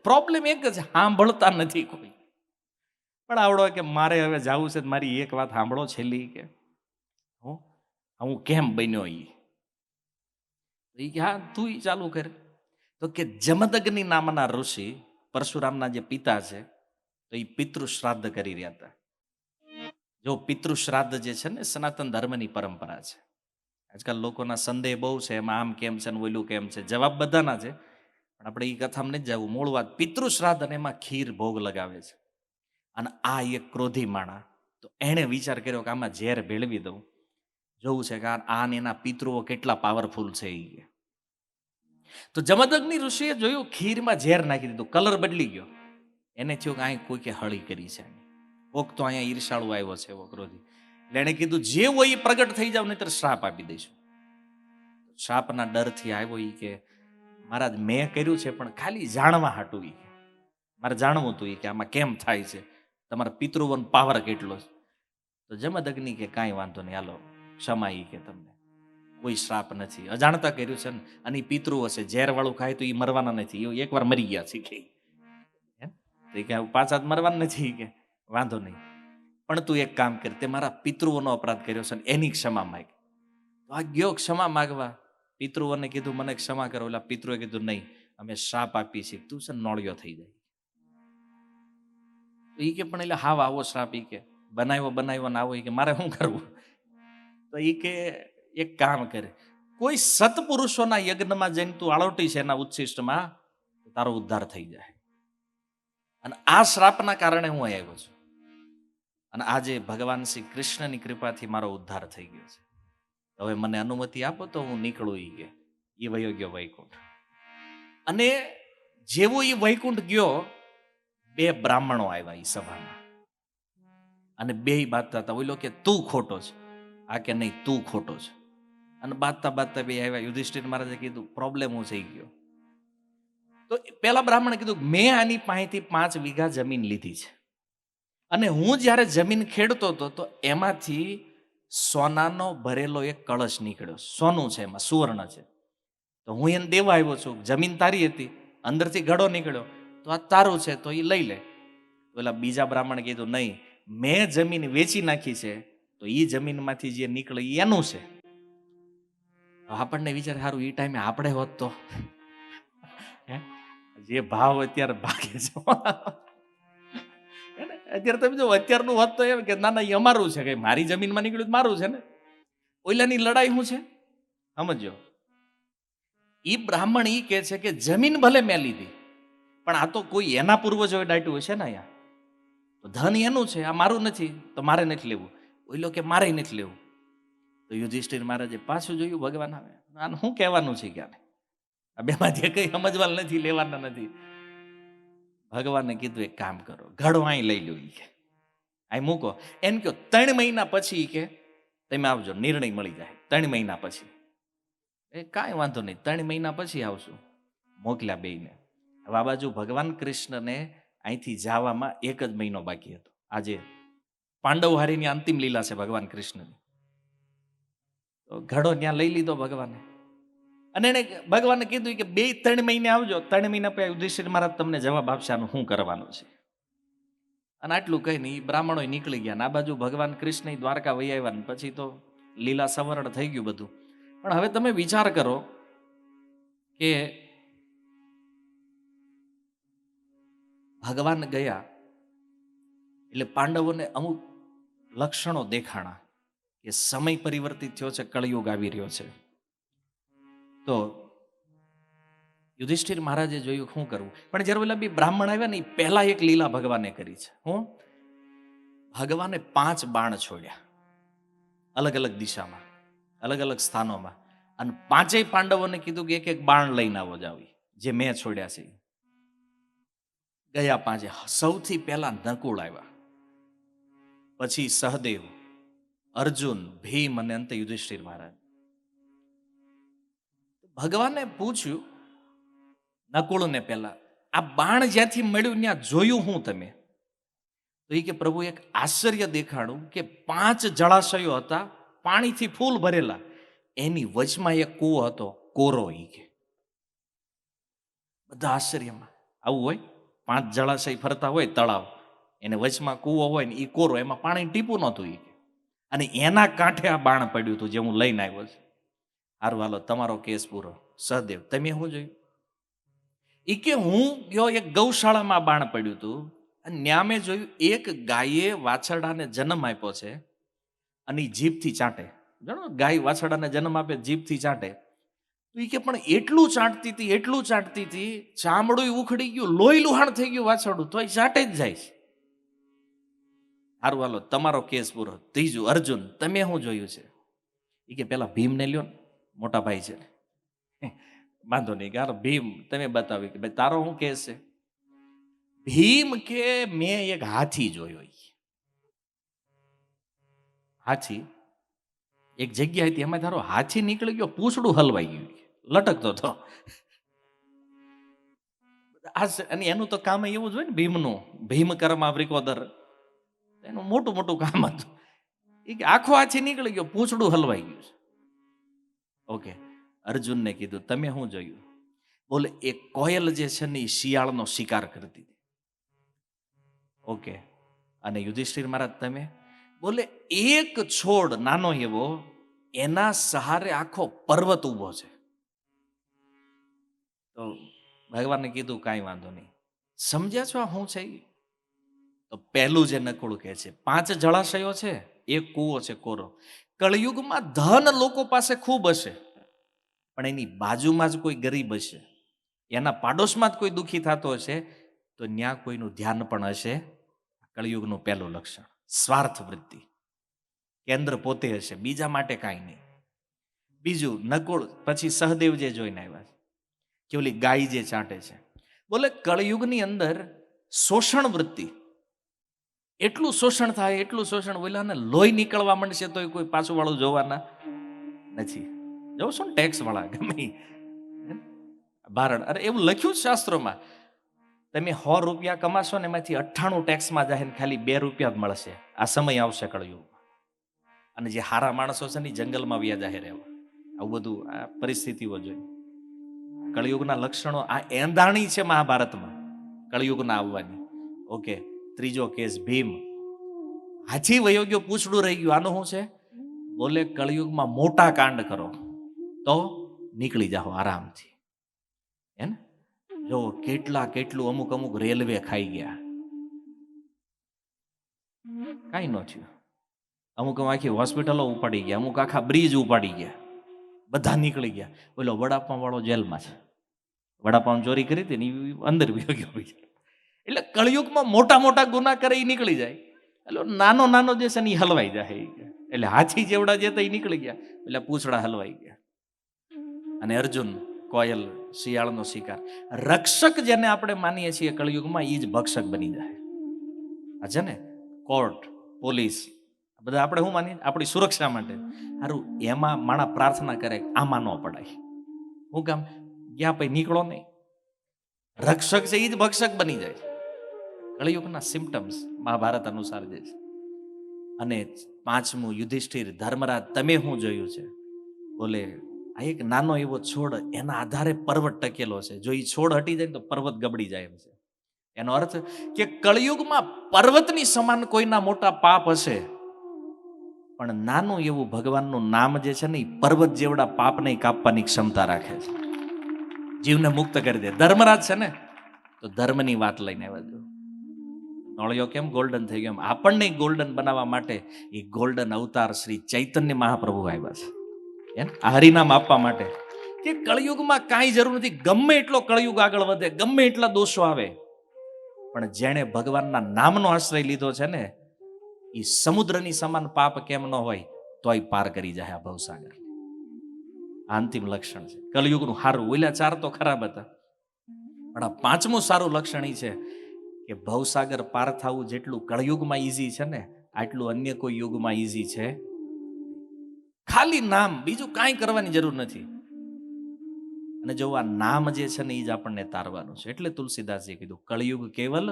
[SPEAKER 1] પ્રોબ્લેમ એક જ, સાંભળતા નથી કોઈ. પણ આવડો કે મારે હવે જવું છે, મારી એક વાત સાંભળો છેલ્લી, કે હું કેમ બન્યો. એ કે હા તું ચાલુ કર. તો કે જમદગ્નિ નામના ઋષિ પરશુરામના જે પિતા છે તો એ પિતૃ શ્રાદ્ધ કરી રહ્યા હતા. જો પિતૃ શ્રાદ્ધ જે છે ને સનાતન ધર્મની પરંપરા છે. આજકાલ લોકોના સંદેહ બહુ છે, એમાં આમ કેમ છે ને ઓલું કેમ છે. જવાબ બધાના છે, પણ આપણે એ કથામાં નથી જવું. મૂળ વાત પિતૃ શ્રાદ્ધ અને એમાં ખીર ભોગ લગાવે છે. અને આ એક ક્રોધી માણા, તો એણે વિચાર કર્યો કે આમાં ઝેર ભેળવી દઉં, જોવું છે કે આ ને એના પિતૃઓ કેટલા પાવરફુલ છે એ. તો જમદગ્નિ ઋષિએ જોયું ખીરમાં ઝેર નાખી દીધું, કલર બદલી ગયો. એને થયું કે અહીં કોઈકે હળી કરી છે, કોક તો અહીંયા ઈર્ષાળુ આવ્યો છે એવો ક્રોધી. એટલે એણે કીધું જે હોય એ પ્રગટ થઈ જાવ, નહીતર શ્રાપ આપી દઈશું. શ્રાપના ડરથી આવ્યો એ કે મહારાજ મેં કર્યું છે પણ ખાલી જાણવા હાટું, એ મારે જાણવું હતું કે આમાં કેમ થાય છે, તમારા પિતૃઓનો પાવર કેટલો છે. તો જમદગ્નિ કે કાંઈ વાંધો નહીં, હાલો ક્ષમા, કે તમને કોઈ શ્રાપ નથી, અજાણતા કર્યું છે ને, અને પિતૃઓ છે, ઝેર વાળું ખાય તો એ મરવાના નથી, એ એકવાર મરી ગયા છે કે પાછા મરવાના નથી, કે વાંધો નહીં, પણ તું એક કામ કર, તે મારા પિતૃઓનો અપરાધ કર્યો છે ને એની ક્ષમા માગ. તો આ ગયો ક્ષમા માગવા, પિતૃઓને કીધું મને ક્ષમા કરો. એટલે પિતૃએ કીધું નહીં, અમે શ્રાપ આપી છીએ, તું છે નોળિયો થઈ જાય. તો એ કે પણ એટલે હાવ આવો શ્રાપ, એ કે બનાવ્યો ને આવો, એ કે મારે શું કરવું. તો એ કે એક કામ કરે, કોઈ સત્પુરુષોના યજ્ઞમાં જઈને તું આળોટી છે એના ઉચ્છિષ્ટમાં, તારો ઉદ્ધાર થઈ જાય. અને આ શ્રાપના કારણે હું અહીં આવ્યો છું, અને આજે ભગવાન શ્રી કૃષ્ણની કૃપાથી મારો ઉદ્ધાર થઈ ગયો છે. હવે મને અનુમતિ આપો તો હું નીકળું. એ કે એ વયો ગયો વૈકુંઠ. અને જેવો એ વૈકુંઠ ગયો, બે બ્રાહ્મણો આવ્યા એ સભામાં, અને બે બાતતા હતા. ઓલો કે તું ખોટો છે, આ કે નહીં તું ખોટો છે. અને બાતતા બાતતા બે આવ્યા. યુધિષ્ઠિર મહારાજે કીધું પ્રોબ્લેમ હું થઈ ગયો. તો પેલા બ્રાહ્મણે કીધું મેં આની પાસેથી 5 વીઘા જમીન લીધી છે, અને હું જ્યારે જમીન ખેડતો હતો તો એમાંથી સોનાનો ભરેલો એક કળશ નીકળ્યો. સોનું છે, એમાં સુવર્ણ છે. તો હું એને દેવા આવ્યો છું. જમીન તારી હતી, અંદરથી ઘડો નીકળ્યો, તો આ તારું છે, તો એ લઈ લે. પેલા બીજા બ્રાહ્મણે કીધું નહીં, મેં જમીન વેચી નાખી છે, તો એ જમીનમાંથી જે નીકળે એ એનું છે. આપણને વિચાર સારું, એ ટાઈમે આપણે હોત તો જે ભાવ અત્યારે ભાગે છે, અત્યારે તમે જો અત્યારનું હોત તો એમ કે ના ના એ અમારું છે, કે મારી જમીનમાં નીકળ્યું મારું છે ને. ઓઈલાની લડાઈ શું છે સમજો. એ બ્રાહ્મણ એ કે છે કે જમીન ભલે મેં લીધી, પણ આ તો કોઈ એના પૂર્વજોએ દાટ્યું હશે ને અહીંયા, તો ધન એનું છે, આ મારું નથી, તો મારે નથી લેવું. ઓઈલો કે મારે નથી લેવું. તો યુધિષ્ઠિર મહારાજે પાછું જોયું, ભગવાન આવે આને શું કહેવાનું છે, ક્યાં આ બેમાંથી કઈ સમજવા નથી, લેવાના નથી. ભગવાને કીધું એક કામ કરો, ઘડો અહીં લઈ લો, કે અહીં મૂકો. એમ કહો 3 મહિના પછી કે તમે આવજો, નિર્ણય મળી જાય 3 મહિના પછી. કાંઈ વાંધો નહીં, 3 મહિના પછી આવશું. મોકલ્યા બેયને. હવે આ બાજુ ભગવાન કૃષ્ણને અહીંથી જવામાં 1 જ મહિનો બાકી હતો. આજે પાંડવ હારીની અંતિમ લીલા છે ભગવાન કૃષ્ણની. તો ઘડો ત્યાં લઈ લીધો ભગવાને, અને એને ભગવાને કીધું કે 2-3 મહિને આવજો. 3 મહિના પછી યુધિષ્ઠિર મહારાજ તમને જવાબ આપશે આનું શું કરવાનું છે. અને આટલું કહીને એ બ્રાહ્મણો નીકળી ગયા. આ બાજુ ભગવાન કૃષ્ણ દ્વારકા વહી આવ્યા. પછી તો લીલા સવરણ થઈ ગયું બધું. પણ હવે તમે વિચાર કરો કે ભગવાન ગયા એટલે પાંડવોને અમુક લક્ષણો દેખાણા કે સમય પરિવર્તિત થયો છે, કળિયુગ આવી રહ્યો છે. તો યુધિષ્ઠિર મહારાજે જોયું શું કરવું. પણ જ્યારે ઓલા બી બ્રાહ્મણ આવ્યા ને એ પહેલા એક લીલા ભગવાને કરી છે. હું ભગવાને 5 બાણ છોડ્યા અલગ અલગ દિશામાં, અલગ અલગ સ્થાનોમાં, અને 5 પાંડવોને કીધું કે એક બાણ લઈને આવો જાવ, જે મેં છોડ્યા છે. ગયા 5. સૌથી પહેલા નકુળ આવ્યા, પછી સહદેવ, અર્જુન, ભીમ અને અંતે યુધિષ્ઠિર મહારાજ. ભગવાને પૂછ્યું નકુળને પહેલા, આ બાણ જ્યાંથી મળ્યું ત્યાં જોયું હું તમે? તો એ કે પ્રભુ એક આશ્ચર્ય દેખાડું કે 5 જળાશયો હતા પાણીથી ફૂલ ભરેલા, એની વચમાં એક કૂવો હતો કોરો. એ કે બધા આશ્ચર્યમાં. આવું હોય 5 જળાશય ફરતા હોય, તળાવ, એને વચમાં કૂવો હોય ને એ કોરો, એમાં પાણી ટીપું નહોતું. એ અને એના કાંઠે આ બાણ પડ્યું હતું જે હું લઈને આવ્યો છું. હારું હાલો તમારો કેસ પૂરો. સહદેવ તમે શું જોયું? એ કે હું ગયો એક ગૌશાળામાં બાણ પડ્યું હતું અને ન્યા મેં જોયું એક ગાયે વાછરડાને જન્મ આપ્યો છે અને ઈ જીભથી ચાટે. જાણો ગાય વાછરડાને જન્મ આપે જીભથી ચાટે. તો એ કે પણ એટલું ચાટતી હતી, ચામડું ઉખડી ગયું, લોહી લુહાણ થઈ ગયું વાછરડું, તો એ ચાટે જ જાય છે. હારું હાલો, તમારો કેસ પૂરો. ત્રીજું, અર્જુન, તમે શું જોયું છે? એ કે પેલા ભીમને લ્યો ને, મોટા ભાઈ છે. વાંધો નહીં, યાર ભીમ તમે બતાવ્યું કે ભાઈ તારો શું કેસ છે? ભીમ કે મેં એક હાથી જોયો. હાથી એક જગ્યા હતી, એમાં તારો હાથી નીકળી ગયો, પૂંછડું હલવાઈ ગયું, લટકતો હતો. અને એનું તો કામ એવું જ હોય ને ભીમનું, ભીમ કર્મા વૃકોદર, એનું મોટું મોટું કામ હતું. એ કે આખો હાથી નીકળી ગયો, પૂંછડું હલવાઈ ગયું છે. ઓકે, અર્જુનને કીધું તમે શું જોયું? બોલે એક કોયલ જે છે ને એ શિયાળનો શિકાર કરતી હતી. ઓકે, અને યુધિષ્ઠિર મહારાજ તમે? બોલે એક છોડ નાનો એવો, એના સહારે આખો પર્વત ઉભો છે. તો ભગવાને કીધું કાંઈ વાંધો નહીં, સમજ્યા છો આ શું છે? તો પહેલું જે નકુળ કહે છે 5 જળાશયો છે, એક કૂવો છે કોરો. કળિયુગમાં ધન લોકો પાસે ખૂબ હશે, પણ એની બાજુમાં જ કોઈ ગરીબ હશે, એના પાડોશમાં જ કોઈ દુઃખી થતો હશે, તો ન્યા કોઈનું ધ્યાન પણ હશે. કળિયુગનું પહેલું લક્ષણ સ્વાર્થ વૃત્તિ, કેન્દ્ર પોતે હશે, બીજા માટે કાંઈ નહીં. બીજું નકુળ પછી સહદેવ જે જોઈને આવ્યા છે કે ઓલી ગાય જે ચાટે છે. બોલે કળિયુગની અંદર શોષણ વૃત્તિ, એટલું શોષણ થાય, એટલું શોષણ, ઓલાને લોહી નીકળવા માંડશે તો કોઈ પાછું વાળું જોવાના નથી. જોઉં છું ને ટેક્સ વાળા ગમે ભારણ, અરે એવું લખ્યું જ શાસ્ત્રોમાં, તમે 100 રૂપિયા કમાશો ને એમાંથી 98 ટેક્સમાં જાય ને ખાલી 2 રૂપિયા જ મળશે. આ સમય આવશે કળિયુગમાં. અને જે હારા માણસો છે ને જંગલમાં વ્યા જાહેર રહેવા. આવું બધું આ પરિસ્થિતિઓ જોઈ. કળિયુગના લક્ષણો આ એંધાણી છે મહાભારતમાં કળિયુગના આવવાની. ઓકે, ત્રીજો કેસ ભીમ, હાથી વયો ગયો, પૂછડું રહી ગયું, આનું શું છે? બોલે કળિયુગમાં મોટા કાંડ કરો તો નીકળી જાઓ આરામથી. હે ને? જો કેટલું અમુક રેલવે ખાઈ ગયા, કાંઈ ન થયું. અમુક આખી હોસ્પિટલો ઉપાડી ગયા, અમુક આખા બ્રિજ ઉપાડી ગયા, બધા નીકળી ગયા. બોલો વડાપાવ વાળો જેલમાં છે, વડાપાવ ચોરી કરી હતી ને અંદર ગયો. એટલે કળિયુગમાં મોટા ગુના કરે એ નીકળી જાય, એટલે નાનો જે છે ને એ હલવાઈ જાય. એટલે હાથી જેવડા જે હતા એ નીકળી ગયા, એટલે પૂંછડા હલવાઈ ગયા. અને અર્જુન કોયલ, શિયાળનો શિકાર, રક્ષક જેને આપણે માનીએ છીએ કળિયુગમાં એ જ ભક્ષક બની જાય. આ છે ને કોર્ટ, પોલીસ, બધા આપણે શું માનીએ? આપણી સુરક્ષા માટે. સારું, એમાં માણા પ્રાર્થના કરે આમાં ન પડાય. શું કામ? ગયા પછી નીકળો નહીં. રક્ષક છે એ જ ભક્ષક બની જાય. કળિયુગના સિમ્પટમ્સ મહાભારત અનુસાર જે છે. અને 5મું યુધિષ્ઠિર, ધર્મરાજ તમે શું જોયું છે? બોલે આ એક નાનો એવો છોડ, એના આધારે પર્વત ટકેલો છે, જો એ છોડ હટી જાય તો પર્વત ગબડી જાય એમ છે. એનો અર્થ કે કળિયુગમાં પર્વતની સમાન કોઈના મોટા પાપ હશે, પણ નાનું એવું ભગવાનનું નામ જે છે ને એ પર્વત જેવડા પાપને કાપવાની ક્ષમતા રાખે છે, જીવને મુક્ત કરી દે. ધર્મરાજ છે ને, તો ધર્મની વાત લઈને આવ્યા. નોળિયો કેમ ગોલ્ડન થઈ ગયો, આપણને ગોલ્ડન બનાવવા માટે એ ગોલ્ડન અવતાર શ્રી ચૈતન્ય મહાપ્રભુ આવ્યા છે. આ હરિનામ આપવા માટે કે કળિયુગમાં કાંઈ જરૂર નથી, ગમે એટલો કળિયુગ આગળ વધે, ગમે એટલા દોષો આવે, પણ જેણે ભગવાનના નામનો આશ્રય લીધો છે ને એ સમુદ્રની સમાન પાપ કેમ ન હોય તોય પાર કરી જાય આ ભવસાગર. અંતિમ લક્ષણ છે કળિયુગનું સારું. ઓલા 4 તો ખરાબ હતા, પણ આ 5મું સારું લક્ષણ એ છે કે ભવસાગર પાર થવું જેટલું કળિયુગમાં ઈઝી છે ને, આટલું અન્ય કોઈ યુગમાં ઈઝી છે. ખાલી નામ, બીજું કાંઈ કરવાની જરૂર નથી. અને જો આ નામ જે છે ને એ જ આપણને તારવાનું છે. એટલે તુલસીદાસજીએ કીધું કળિયુગ કેવલ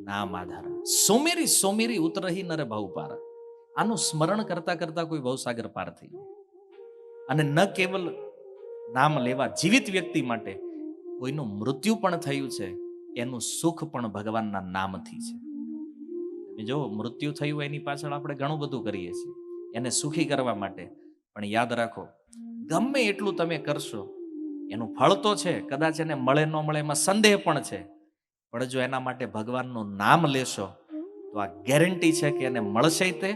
[SPEAKER 1] નામ આધાર, સોમેરી ઉતરહી નરે ભાવ પાર. આનું સ્મરણ કરતા કરતા કોઈ ભવસાગર પાર થઈ જાય. અને ન કેવલ નામ લેવા, જીવિત વ્યક્તિ માટે કોઈનું મૃત્યુ પણ થયું છે, એનું સુખ પણ ભગવાનના નામથી છે. જો મૃત્યુ થયું એની પાછળ આપણે ઘણું બધું કરીએ છીએ એને સુખી કરવા માટે, પણ યાદ રાખો ગમે એટલું તમે કરશો એનું ફળ તો છે, કદાચ એને મળે ન મળે એમાં સંદેહ પણ છે, પણ જો એના માટે ભગવાનનું નામ લેશો તો આ ગેરંટી છે કે એને મળશે તે,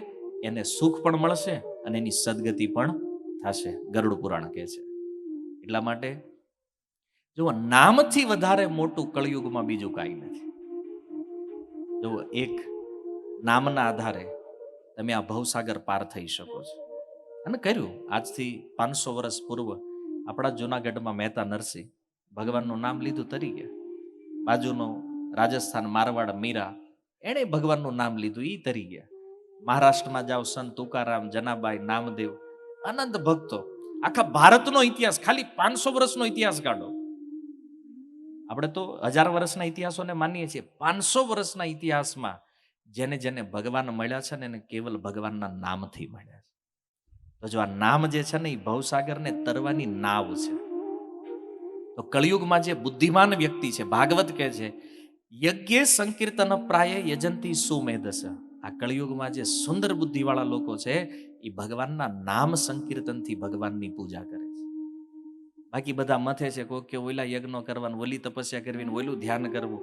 [SPEAKER 1] એને સુખ પણ મળશે અને એની સદગતિ પણ થશે, ગરુડ પુરાણ કહે છે. એટલા માટે જો નામથી વધારે મોટું કળિયુગમાં બીજું કાંઈ નથી. જો એક નામના આધારે તમે આ ભવસાગર પાર થઈ શકો છો. અને કર્યું આજથી 500 વર્ષ પૂર્વ આપણા જૂનાગઢમાં મહેતા નરસિંહ ભગવાનનું નામ લીધું તરી ગયા. બાજુનો રાજસ્થાન મારવાડ મીરા એણે ભગવાનનું નામ લીધું, ઈ તરી ગયા. મહારાષ્ટ્રમાં જાઓ સંત તુકારામ, જનાબાઈ, નામદેવ, અનંત ભક્તો. આખા ભારતનો ઇતિહાસ, ખાલી 500 વર્ષનો ઇતિહાસ કાઢો. આપણે તો 1000 વર્ષના ઇતિહાસોને માનીએ છીએ. 500 વર્ષના ઇતિહાસમાં જેને જેને ભગવાન મળ્યા છે ને એને કેવલ ભગવાનના નામથી મળ્યા છે. તો જો આ નામ જે છે ને એ ભવસાગરને તરવાની નાવ છે. તો કળિયુગમાં જે બુદ્ધિમાન વ્યક્તિ છે, ભાગવત કહે છે યજ્ઞ સંકીર્તન પ્રાય યજંતી સુમેધસ. આ કળિયુગમાં જે સુંદર બુદ્ધિવાળા લોકો છે એ ભગવાનના નામ સંકીર્તનથી ભગવાનની પૂજા કરે છે. બાકી બધા મથે છે કોઈ કે ઓલા યજ્ઞ કરવાનું, ઓલી તપસ્યા કરવી, ઓલું ધ્યાન કરવું,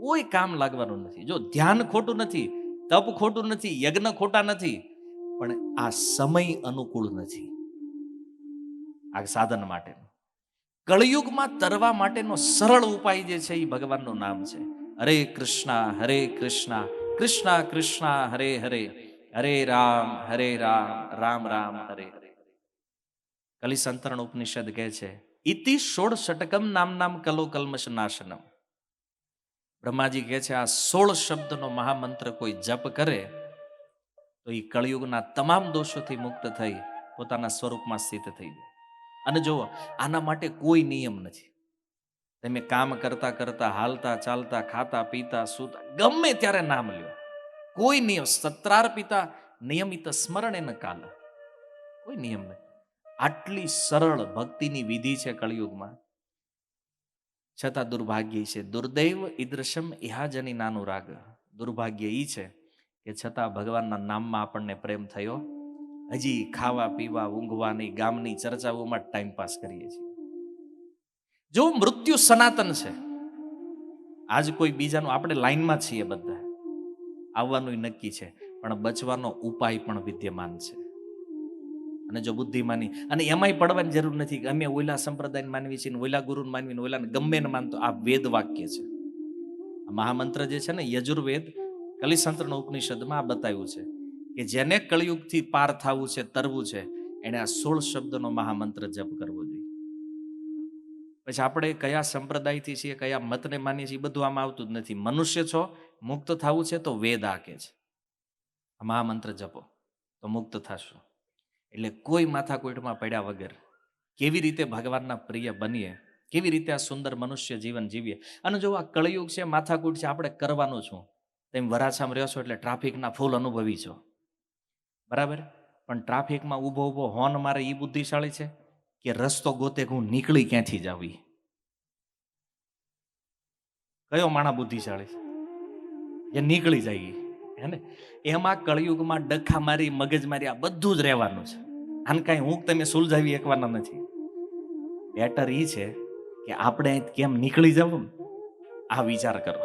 [SPEAKER 1] કોઈ કામ લાગવાનું નથી. જો ધ્યાન ખોટું નથી, તપ ખોટું નથી, યજ્ઞ ખોટા નથી, પણ આ સમય અનુકૂળ નથી આ સાધન માટે. કળિયુગમાં તરવા માટેનો સરળ ઉપાય જે છે એ ભગવાનનું નામ છે. હરે કૃષ્ણ કૃષ્ણ કૃષ્ણ હરે હરે, હરે રામ રામ રામ હરે હરે. કલિસંતરણ ઉપનિષદ કહે છે ઇતિ ષોડશટકમ નામ કલો કલ્મશ નાશનમ. બ્રહ્માજી કહે છે આ 16 શબ્દનો મહામંત્ર કોઈ જપ કરે તો એ કળિયુગના તમામ દોષોથી મુક્ત થઈ પોતાના સ્વરૂપમાં સ્થિત થઈ જાય. અને જુઓ આના માટે કોઈ નિયમ નથી. તમે કામ કરતા કરતા, હાલતા ચાલતા, ખાતા પીતા સૂતા ગમે ત્યારે નામ લ્યો, કોઈ નિયમ. સત્રાર પિતા નિયમિત સ્મરણ એન કાલ, કોઈ નિયમ નથી. આટલી સરળ ભક્તિની વિધિ છે કળિયુગમાં, છતાં દુર્ભાગ્ય છે. દુર્દૈવ ઈદૃશમ ઇહાજની નાનું રાગ. દુર્ભાગ્ય ઈ છે કે છતાં ભગવાનના નામમાં આપણને પ્રેમ થયો હજી ખાવા પીવા, ઊંઘવાની, ગામની ચર્ચાઓમાં ટાઈમ પાસ કરીએ છીએ. જો મૃત્યુ સનાતન છે, આજ કોઈ બીજાનું, આપણે લાઈનમાં છીએ બધા, આવવાનું નક્કી છે, પણ બચવાનો ઉપાય પણ વિદ્યમાન છે. અને જો બુદ્ધિમાની, અને એમાંય પડવાની જરૂર નથી કે અમે ઓલા સંપ્રદાયને માનવી છીએ, ઓલા ગુરુને માનવી, ઓલાને ગમે ને માનતો. આ વેદ વાક્ય છે. આ મહામંત્ર જે છે ને યજુર્વેદ કલિસંતરણ ઉપનિષદમાં આ બતાવ્યું છે કે જેને કળિયુગથી પાર થવું છે, તરવું છે, એને આ 16 શબ્દનો મહામંત્ર જપ કરવો જોઈએ. પછી આપણે કયા સંપ્રદાયથી છીએ, કયા મતને માનીએ છીએ, બધું આમાં આવતું જ નથી. મનુષ્ય છો, મુક્ત થવું છે તો વેદ આકે છે, આ મહામંત્ર જપો તો મુક્ત થશો. એટલે કોઈ માથાકૂટમાં પડ્યા વગર કેવી રીતે ભગવાનના પ્રિય બનીએ, કેવી રીતે આ સુંદર મનુષ્ય જીવન જીવીએ. અને જો આ કળિયુગ છે, માથાકૂટ છે, આપણે કરવાનું છું. તેમ વરાછામાં રહ્યો છો એટલે ટ્રાફિકના ફૂલ અનુભવી છો, બરાબર, પણ ટ્રાફિકમાં ઊભો ઊભો હોર્ન મારે એ બુદ્ધિશાળી છે કે રસ્તો ગોતે હું નીકળી ક્યાંથી જાવી? કયો માણા બુદ્ધિશાળી છે? એ નીકળી જાય હે ને. એમાં કળિયુગમાં ડખા મારી, મગજ મારી, આ બધું જ રહેવાનું છે. આને કાંઈ હું તમે સુલઝાવી એકવાના નથી. બેટર એ છે કે આપણે કેમ નીકળી જવું આ વિચાર કરો.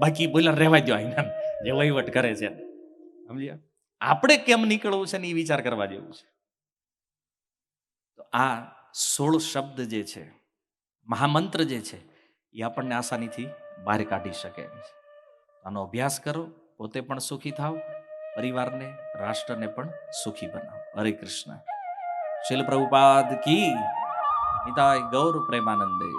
[SPEAKER 1] બાકી બોલા રહેવા દો, અહીંયા જે વહીવટ કરે છે સમજ્યા. આપણે કેમ નીકળવું છે ને એ વિચાર કરવા જેવું છે. તો આ 16 શબ્દ જે છે, મહામંત્ર જે છે, એ આપણને આસાનીથી બહાર કાઢી શકે એમ છે. આનો અભ્યાસ કરો, પોતે પણ સુખી થાવ, પરિવારને, રાષ્ટ્રને પણ સુખી બનાવો. હરે કૃષ્ણ. શીલ પ્રભુપાદ કી નિતાય ગૌર પ્રેમાનંદે.